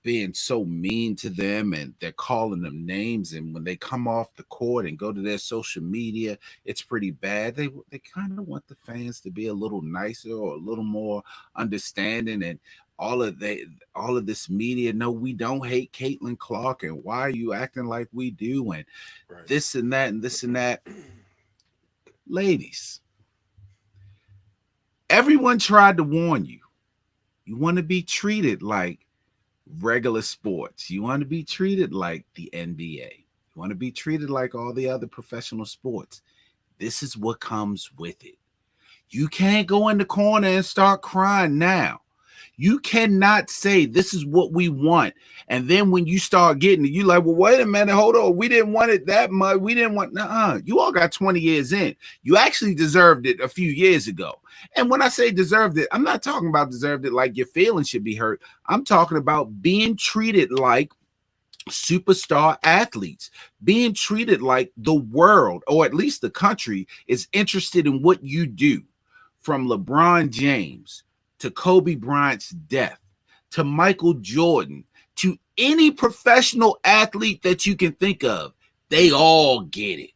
being so mean to them and they're calling them names. And when they come off the court and go to their social media, it's pretty bad. They kind of want the fans to be a little nicer or a little more understanding and all of this media. No, we don't hate Caitlin Clark, and why are you acting like we do? And Right. this and that and this and that. Ladies, everyone tried to warn you. You want to be treated like regular sports. You want to be treated like the NBA. You want to be treated like all the other professional sports. This is what comes with it. You can't go in the corner and start crying now. You cannot say this is what we want. And then when you start getting it, you like, well, wait a minute, hold on. We didn't want it that much. We didn't want, you all got 20 years in. You actually deserved it a few years ago. And when I say deserved it, I'm not talking about deserved it like your feelings should be hurt. I'm talking about being treated like superstar athletes, being treated like the world, or at least the country, is interested in what you do. From LeBron James to Kobe Bryant's death, to Michael Jordan, to any professional athlete that you can think of, they all get it.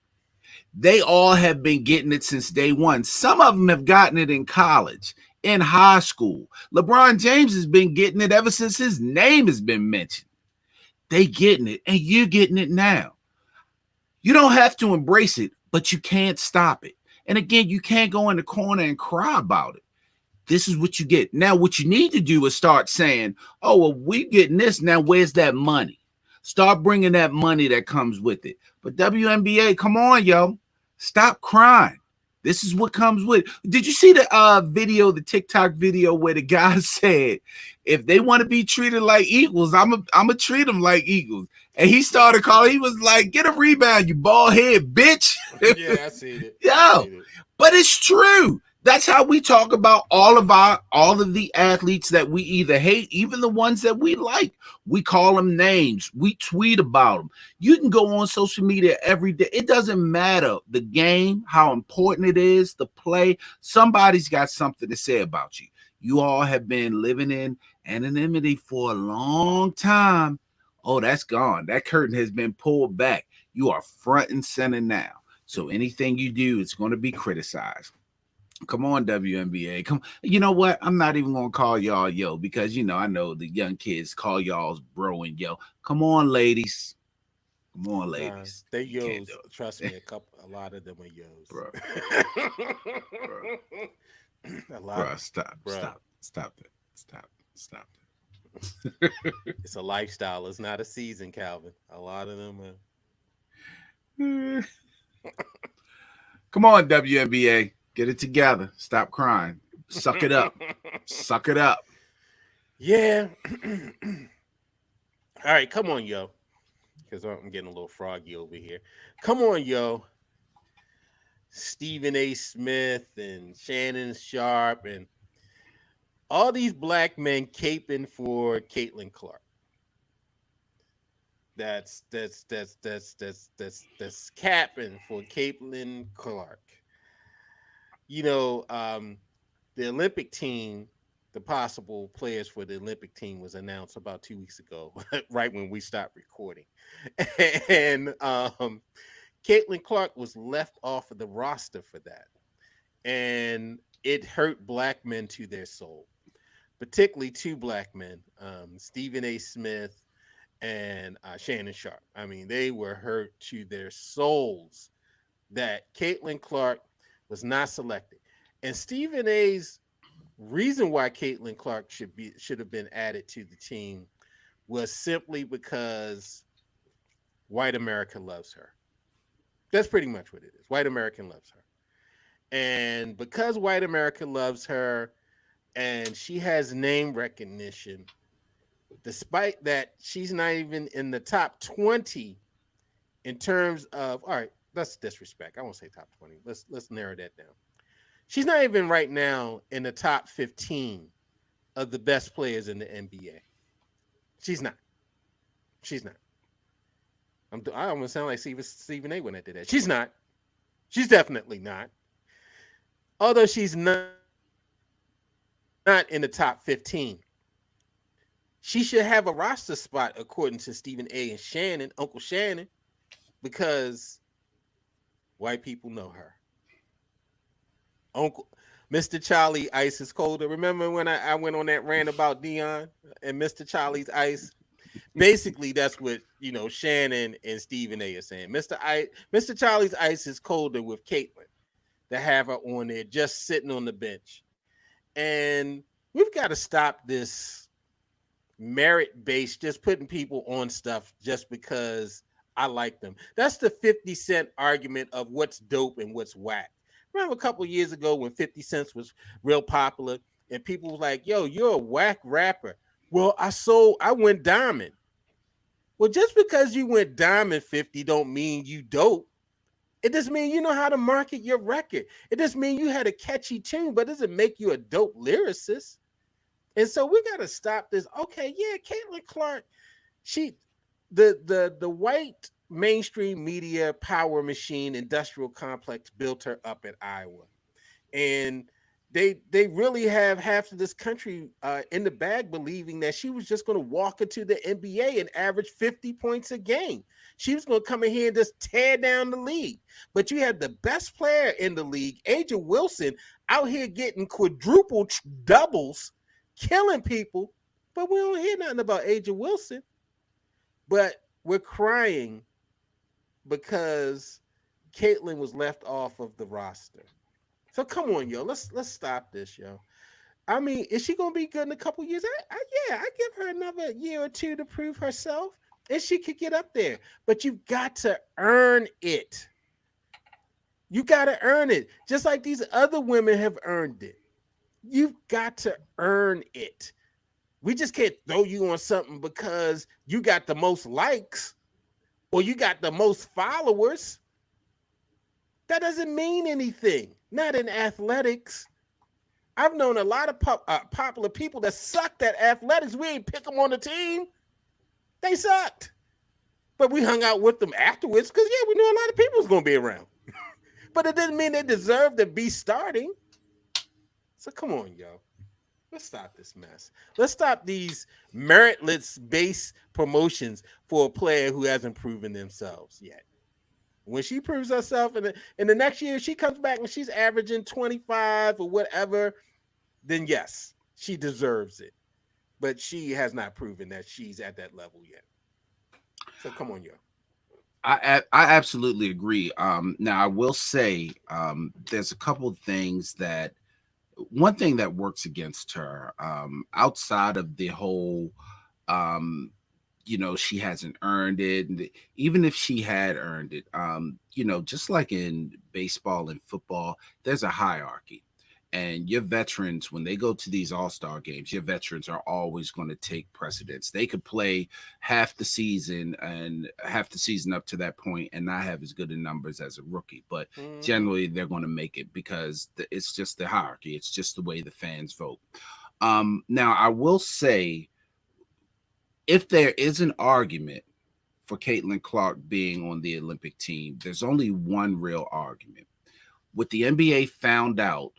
They all have been getting it since day one. Some of them have gotten it in college, in high school. LeBron James has been getting it ever since his name has been mentioned. They getting it, and you're getting it now. You don't have to embrace it, but you can't stop it. And again, you can't go in the corner and cry about it. This is what you get. Now, what you need to do is start saying, oh, well, we getting this. Now, where's that money? Start bringing that money that comes with it. But WNBA, come on, yo. Stop crying. This is what comes with it. Did you see the video, the TikTok video where the guy said, if they want to be treated like equals, I'm a treat them like equals. And he started calling, he was like, get a rebound, you bald head, bitch. Yeah, I see it. Yo, but it's true. That's how we talk about all of the athletes that we either hate, even the ones that we like. We call them names. We tweet about them. You can go on social media every day. It doesn't matter the game, how important it is, the play. Somebody's got something to say about you. You all have been living in anonymity for a long time. Oh, that's gone. That curtain has been pulled back. You are front and center now. So anything you do, it's going to be criticized. Come on, WNBA. Come. You know what? I'm not even gonna call y'all yo because I know the young kids call y'all's bro and yo. Come on, ladies. Come on, Nah, ladies. they You can't yos. do it, Trust me, a lot of them are yos. bro. Bro, A lot, bro. Stop. bro. Stop that. Stop It's a lifestyle. It's not a season, Calvin. A lot of them that. Come on, WNBA. Get it together. Stop crying. Suck it up. Suck it up. Yeah. All right, come on, yo. Because I'm getting a little froggy over here. Come on, yo. Stephen A. Smith and Shannon Sharp and all these black men caping for Caitlin Clark. That's capping for Caitlin Clark. You know, the Olympic team, the possible players for the Olympic team was announced about 2 weeks ago, right when we stopped recording. And Caitlin Clark was left off of the roster for that. And it hurt black men to their soul, particularly two black men, Stephen A. Smith and Shannon Sharp. I mean, they were hurt to their souls that Caitlin Clark was not selected. And Stephen A's reason why Caitlin Clark should have been added to the team was simply because white America loves her. That's pretty much what it is. White American loves her. And because white America loves her and she has name recognition, despite that she's not even in the top 20 in terms of, all right, that's disrespect. I won't say top 20. Let's narrow that down. She's not even right now in the top 15 of the best players in the NBA. She's not. She's not. I almost sound like Stephen A. when I did that. She's not. She's definitely not. Although she's not in the top 15, she should have a roster spot according to Stephen A. and Shannon, Uncle Shannon, because white people know her. Uncle Mr. Charlie Ice is colder. Remember when I went on that rant about Dion and Mr. Charlie's Ice? Basically, that's what Shannon and Stephen A. are saying. Mr. Charlie's Ice is colder with Caitlin to have her on there just sitting on the bench. And we've got to stop this merit based, just putting people on stuff just because I like them. That's the 50 Cent argument of what's dope and what's whack. Remember a couple of years ago when 50 Cent was real popular and people were like, yo, you're a whack rapper. Well, I went diamond. Well, just because you went diamond 50 don't mean you dope. It doesn't mean you know how to market your record. It doesn't mean you had a catchy tune, but it doesn't make you a dope lyricist. And so we got to stop this. Okay, yeah, Caitlin Clark, the white mainstream media power machine industrial complex built her up at Iowa. And they really have half of this country in the bag believing that she was just going to walk into the NBA and average 50 points a game. She was going to come in here and just tear down the league. But you have the best player in the league, Aja Wilson, out here getting quadruple doubles, killing people. But we don't hear nothing about Aja Wilson. But we're crying because Caitlin was left off of the roster. So come on, yo, let's stop this, yo. I mean, is she gonna be good in a couple years? Yeah, I give her another year or two to prove herself, and she could get up there. But you've got to earn it. You got to earn it, just like these other women have earned it. You've got to earn it. We just can't throw you on something because you got the most likes or you got the most followers. That doesn't mean anything. Not in athletics. I've known a lot of popular people that sucked at athletics. We ain't pick them on the team. They sucked. But we hung out with them afterwards because, yeah, we knew a lot of people was going to be around. But it didn't mean they deserved to be starting. So come on, yo. Let's stop this mess. Let's stop these meritless base promotions for a player who hasn't proven themselves yet. When she proves herself in the next year, she comes back and she's averaging 25 or whatever, then yes, she deserves it. But she has not proven that she's at that level yet. So come on, yo. I absolutely agree. Now I will say there's a couple of things that one thing that works against her outside of the whole she hasn't earned it. And even if she had earned it, just like in baseball and football, there's a hierarchy. And your veterans, when they go to these all-star games, your veterans are always going to take precedence. They could play half the season up to that point and not have as good a numbers as a rookie. But generally, they're going to make it because it's just the hierarchy. It's just the way the fans vote. Now, I will say, if there is an argument for Caitlin Clark being on the Olympic team, there's only one real argument. What the NBA found out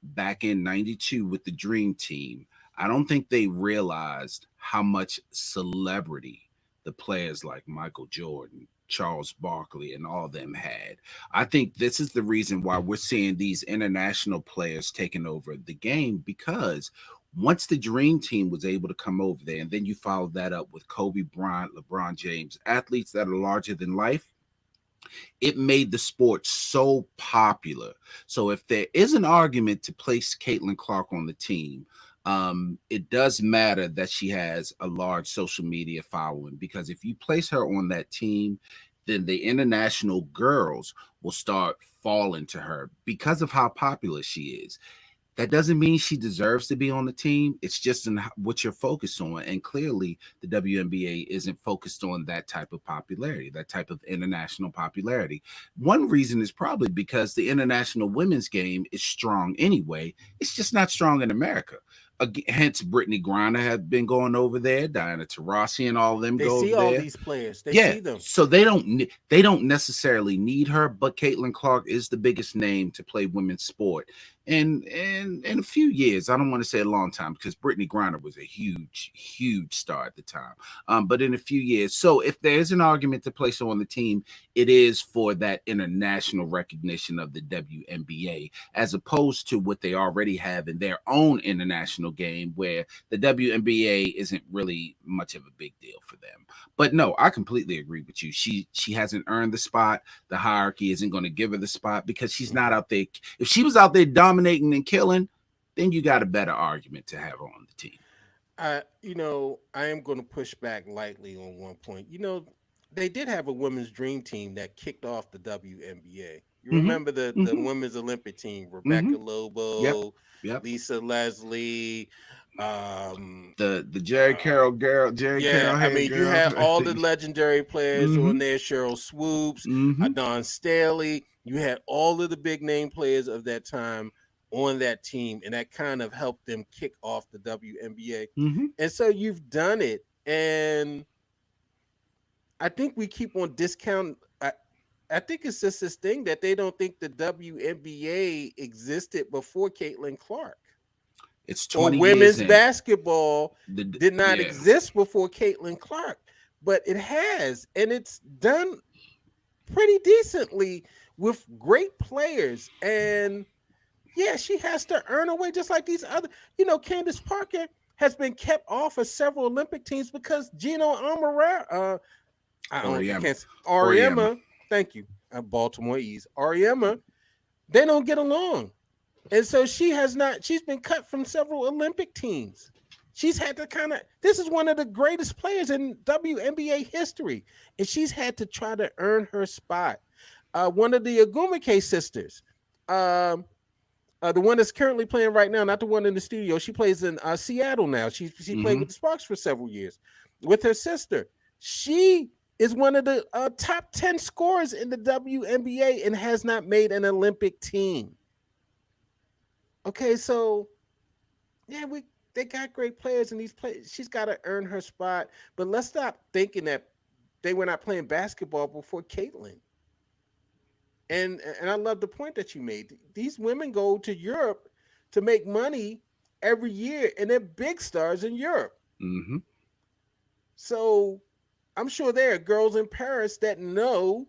back in 92 with the Dream Team, I don't think they realized how much celebrity the players like Michael Jordan, Charles Barkley, and all them had. I think this is the reason why we're seeing these international players taking over the game, because once the Dream Team was able to come over there, and then you follow that up with Kobe Bryant, LeBron James, athletes that are larger than life, it made the sport so popular. So if there is an argument to place Caitlin Clark on the team, it does matter that she has a large social media following, because if you place her on that team, then the international girls will start falling to her because of how popular she is. That doesn't mean she deserves to be on the team. It's just in what you're focused on. And clearly, the WNBA isn't focused on that type of popularity, that type of international popularity. One reason is probably because the international women's game is strong anyway. It's just not strong in America. Hence, Brittany Griner have been going over there, Diana Taurasi, and all of them They go see over all there. these players. They Yeah, see them. so they don't necessarily need her, but Caitlin Clark is the biggest name to play women's sport. And in a few years, I don't want to say a long time, because Brittany Griner was a huge star at the time. But in a few years, so if there is an argument to place her on the team, it is for that international recognition of the WNBA, as opposed to what they already have in their own international game, where the WNBA isn't really much of a big deal for them. But no, I completely agree with you. She hasn't earned the spot. The hierarchy isn't going to give her the spot because she's not out there. If she was out there dominating and killing, then you got a better argument to have her on the team. I am going to push back lightly on one point. They did have a women's dream team that kicked off the WNBA. You Mm-hmm. remember the Mm-hmm. women's Olympic team: Mm-hmm. Rebecca Yep. Lobo, Yep. Lisa Leslie, um, The Jerry uh, Carroll girl, Jerry yeah. Carroll I head mean, you girl. had all the legendary players Mm-hmm. on there: Cheryl Swoops, Mm-hmm. Adon Staley. You had all of the big name players of that time on that team, and that kind of helped them kick off the WNBA. Mm-hmm. And so you've done it, and I think we keep on discount. I think it's just this thing that they don't think the WNBA existed before Caitlin Clark, It's or 20 years women's in. basketball did not Yeah. exist before Caitlin Clark, but it has, and it's done pretty decently with great players. And yeah, she has to earn her way just like these other. Candace Parker has been kept off of several Olympic teams because Gino Amoura, I Oriema. can't. Oriema. Ariema, thank you. Baltimore East. Ariema, they don't get along. And so she's been cut from several Olympic teams. She's had to this is one of the greatest players in WNBA history. And she's had to try to earn her spot. One of the Agumake sisters, um, the one that's currently playing right now, not the one in the studio. She plays in Seattle now. She played with the Sparks for several years with her sister. She is one of the top 10 scorers in the WNBA and has not made an Olympic team. Okay, so yeah, they got great players in these players. She's got to earn her spot. But let's stop thinking that they were not playing basketball before Caitlin. And I love the point that you made. These women go to Europe to make money every year, and they're big stars in Europe. Mm-hmm. So I'm sure there are girls in Paris that know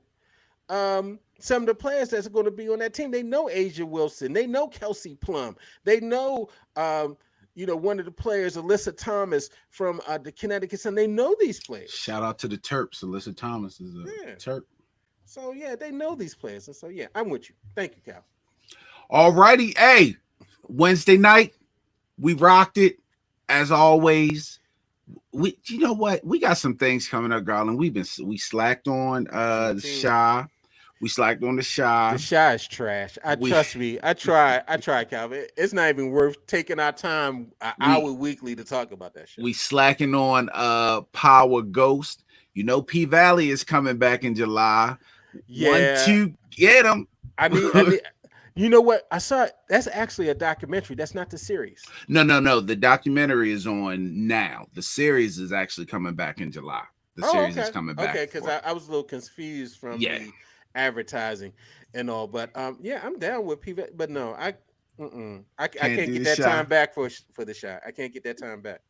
some of the players that's going to be on that team. They know Asia Wilson. They know Kelsey Plum. They know, one of the players, Alyssa Thomas from the Connecticut Sun. They know these players. Shout out to the Terps. Alyssa Thomas is a Terp. So, yeah, they know these players. And so, yeah, I'm with you. Thank you, Cal. All righty. Hey, Wednesday night, we rocked it as always. You know what? We got some things coming up, Garland. We slacked on the Shy. We slacked on the Shy. The Shy is trash. Trust me. I try, Calvin. It's not even worth taking our time an hour weekly to talk about that shit. We slacking on Power Ghost. You know, P Valley is coming back in July. Yeah. 1, 2, get them. I mean, you know what? I saw it. That's actually a documentary. That's not the series. No. The documentary is on now. The series is actually coming back in July. The series is coming back. Okay, because I was a little confused from the advertising and all. But yeah, I'm down with PV. But no, I can't get that time back for the shot. I can't get that time back.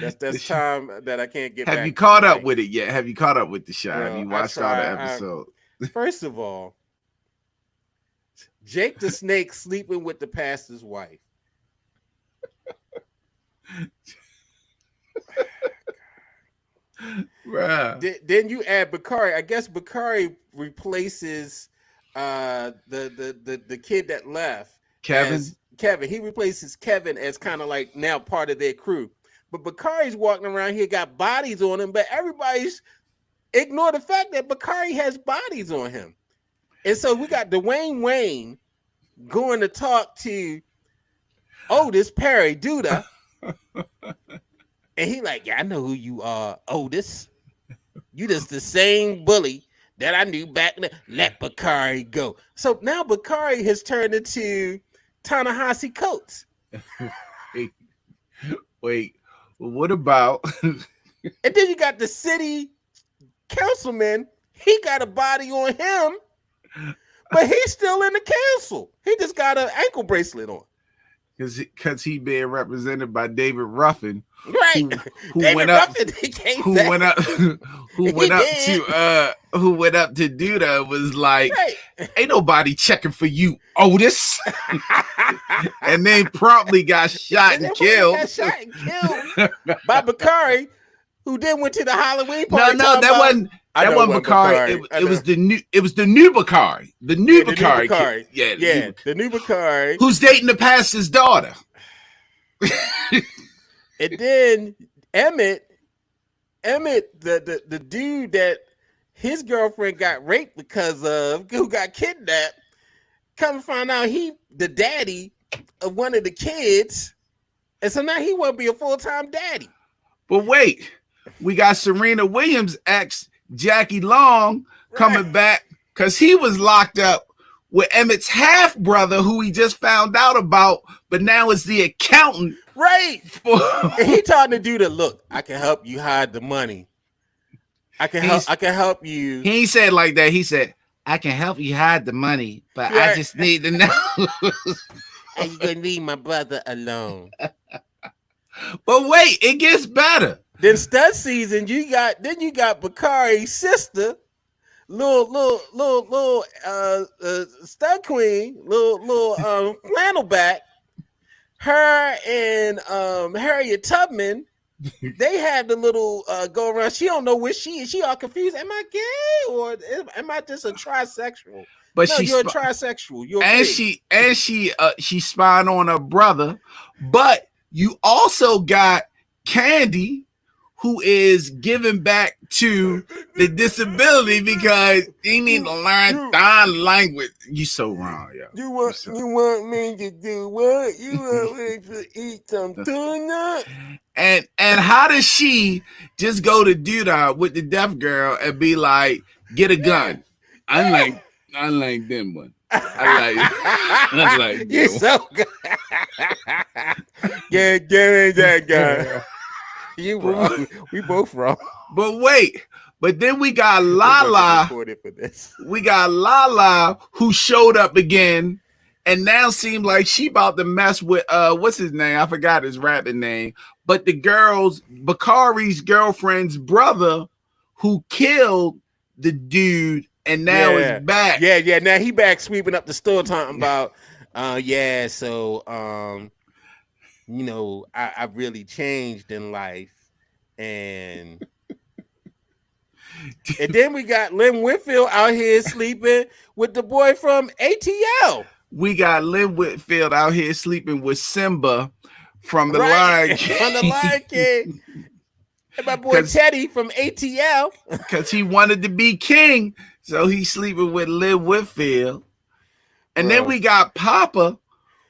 That's time that I can't get back. Have you caught up with it yet? Have you caught up with the shot? Have you watched all the episodes? First of all, Jake the Snake sleeping with the pastor's wife. Then you add Bakari. I guess Bakari replaces the kid that left. Kevin. He replaces Kevin as kind of like now part of their crew. But Bakari's walking around here, got bodies on him, but everybody's ignore the fact that Bakari has bodies on him. And so we got Dwayne Wayne going to talk to Otis Perry Duda. And he like, yeah, I know who you are, Otis. You just the same bully that I knew back then. Let Bakari go. So now Bakari has turned into Ta-Nehisi Coates. Wait, what about? And then you got the city councilman. He got a body on him, but he's still in the council. He just got an ankle bracelet on. Because he being represented by David Ruffin, right? Who went up to Duda and was like, ain't nobody checking for you, Otis. And then promptly got shot and killed. By Bakari, who then went to the Halloween party. No, that wasn't Bakari. It was the new Bakari. The new Bakari. Yeah, the new Bakari. Who's dating the pastor's daughter. And then Emmett, the dude that his girlfriend got raped because of, who got kidnapped, come to find out he the daddy of one of the kids. And so now he won't be a full-time daddy. But wait, we got Serena Williams' ex, Jackie Long, coming back because he was locked up with Emmett's half-brother, who he just found out about, but now is the accountant. Right. And he talking to dude that, look, I can help you hide the money. I can help you. He ain't said like that. He said, I can help you hide the money, but I just need to know. And you're gonna leave my brother alone. But wait, it gets better. Then stud season, you got Bakari's sister, little stud queen, little flannel back. Her and Harriet Tubman, they have the little go around. She don't know where she is. She all confused. Am I gay or am I just a trisexual? but No, you're a trisexual. You're and free. she spying on her brother. But you also got Candy, who is giving back to the disability because they need to learn sign language. You so wrong, yo. You want me to do what? You want me to eat some tuna? And how does she just go to Duda with the deaf girl and be like, get a gun? Unlike them one. I like You're so good. Give me that gun. You wrong. We both wrong. But wait. But then we got Lala. We got Lala who showed up again and now seems like she about to mess with what's his name? I forgot his rapping name. But the Bakari's girlfriend's brother who killed the dude and now is back. Yeah. Now he back sweeping up the store talking about so you know, I really changed in life. And then we got Lynn Whitfield out here sleeping with the boy from ATL. We got Lynn Whitfield out here sleeping with Simba from the Lion King. From the Lion King. And my boy Teddy from ATL. Because he wanted to be king. So he's sleeping with Lynn Whitfield. And then we got Papa,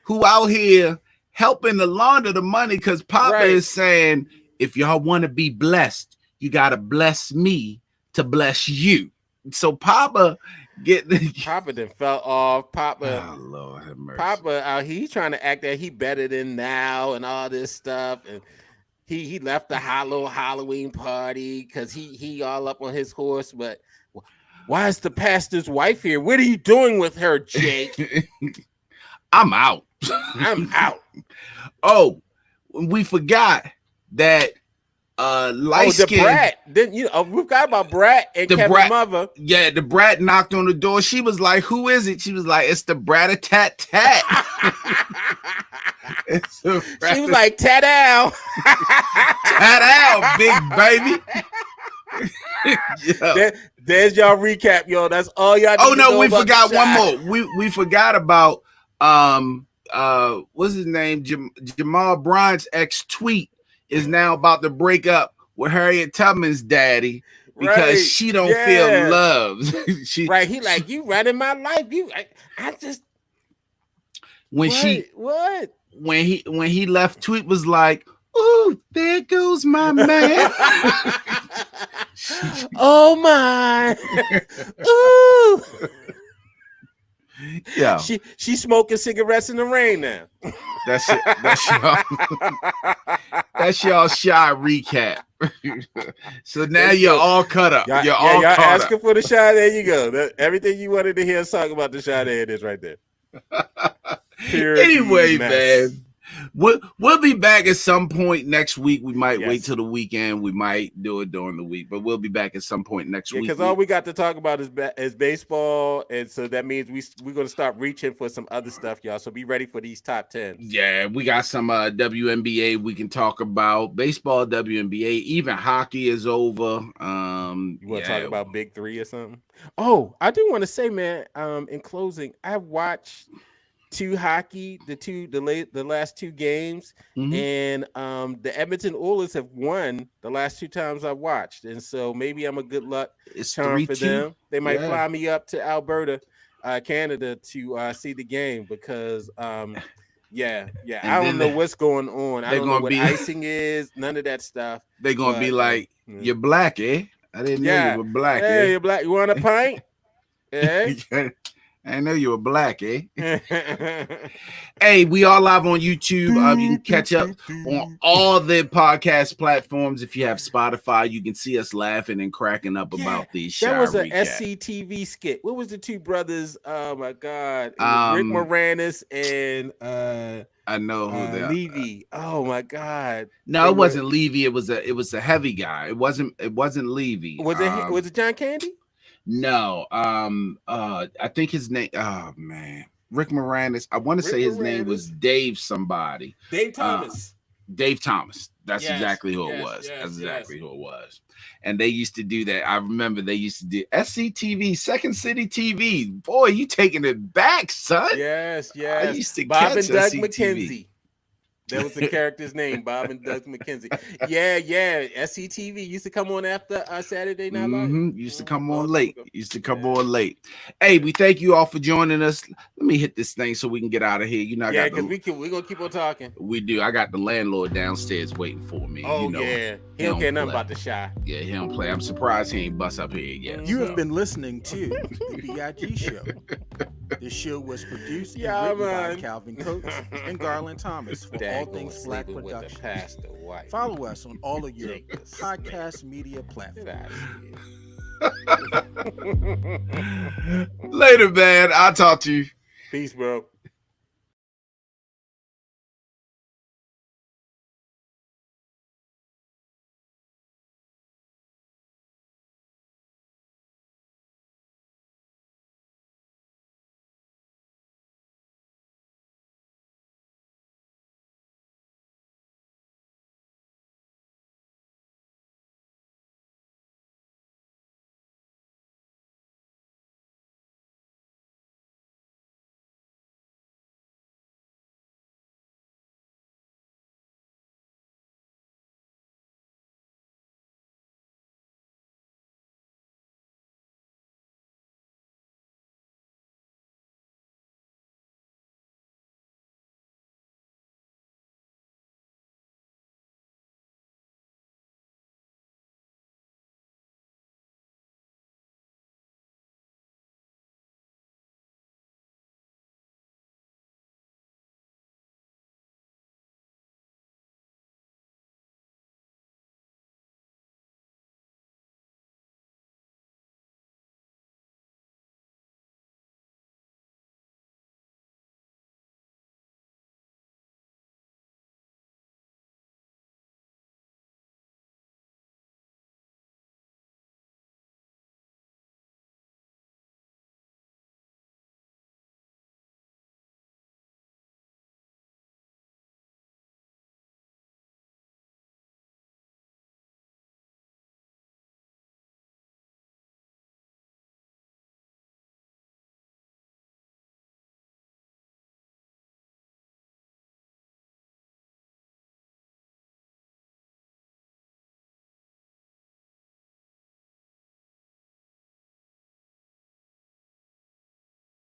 who out here helping to launder the money because Papa is saying, if y'all want to be blessed, you got to bless me to bless you. So Papa then fell off. Papa, oh Lord have mercy. Papa, he's trying to act that he better than now and all this stuff. And he left the Halloween party because he all up on his horse. But why is the pastor's wife here? What are you doing with her, Jake? I'm out. I'm out. Oh, we forgot that light skin. The brat. Then we forgot about Brat and Kevin's mother. Yeah, the brat knocked on the door. She was like, "Who is it?" She was like, "It's the brat of Tat Tat." She was like, "Tat out, Tat out, big baby." There's y'all recap, yo. That's all y'all. Oh no, we forgot one more. We forgot about what's his name? Jamal Bryant's ex tweet is now about to break up with Harriet Tubman's daddy because she don't feel loved. He like, you running my life. I just when he left tweet was like, "Ooh, there goes my man." Oh my. Ooh. Yeah. She's smoking cigarettes in the rain now. That's y'all shy recap. So now you're all cut up. Y'all asking for the shot. There you go. Everything you wanted to hear us talk about the shot is right there. Anyway, man. We'll be back at some point next week. We might wait till the weekend. We might do it during the week, but we'll be back at some point next week. Because all we got to talk about is baseball, and so that means we're going to start reaching for some other stuff, y'all. So be ready for these top 10. Yeah, we got some WNBA we can talk about. Baseball, WNBA, even hockey is over. You want to talk about Big Three or something? Oh, I do want to say, man. In closing, I watched the last two games, and the Edmonton Oilers have won the last two times I watched, and so maybe I'm a good luck charm for them. They might fly me up to Alberta, Canada, to see the game because I don't know what's going on. I don't know what icing is, none of that stuff. They're gonna be like, "You're black, eh? I didn't know you were black. Hey, you're black. You want a pint? Yeah." I know you were black, eh? Hey, we are live on YouTube. You can catch up on all the podcast platforms. If you have Spotify, you can see us laughing and cracking up about these. That was an SCTV skit. What was the two brothers? Oh my God, Rick Moranis and I know who they are. Levy. Oh my God. No, it wasn't Levy. It was a heavy guy. It wasn't Levy. Was it John Candy? No, I think his name. Oh man, Rick Moranis. I want to say his name was Dave somebody. Dave Thomas. Dave Thomas. That's exactly who it was. That's exactly who it was. And they used to do that. I remember they used to do SCTV, Second City TV. Boy, you taking it back, son. Yes. I used to Bob catch and Doug SCTV. McKenzie. That was the character's name, Bob and Doug McKenzie. Yeah. SCTV used to come on after Saturday Night Live. Used to come on late. On late. Hey, we thank you all for joining us. Let me hit this thing so we can get out of here. You know, because we're gonna keep on talking. We do. I got the landlord downstairs waiting for me. Oh, you know, he don't care nothing about the Shy. Yeah, he don't play. I'm surprised he ain't bust up here yet. You have been listening to the B.I.G. Show. This show was produced and written by Calvin Coates and Garland Thomas for All Things Black Production. Follow us on all of your podcast media platforms. Later, man. I'll talk to you. Peace, bro.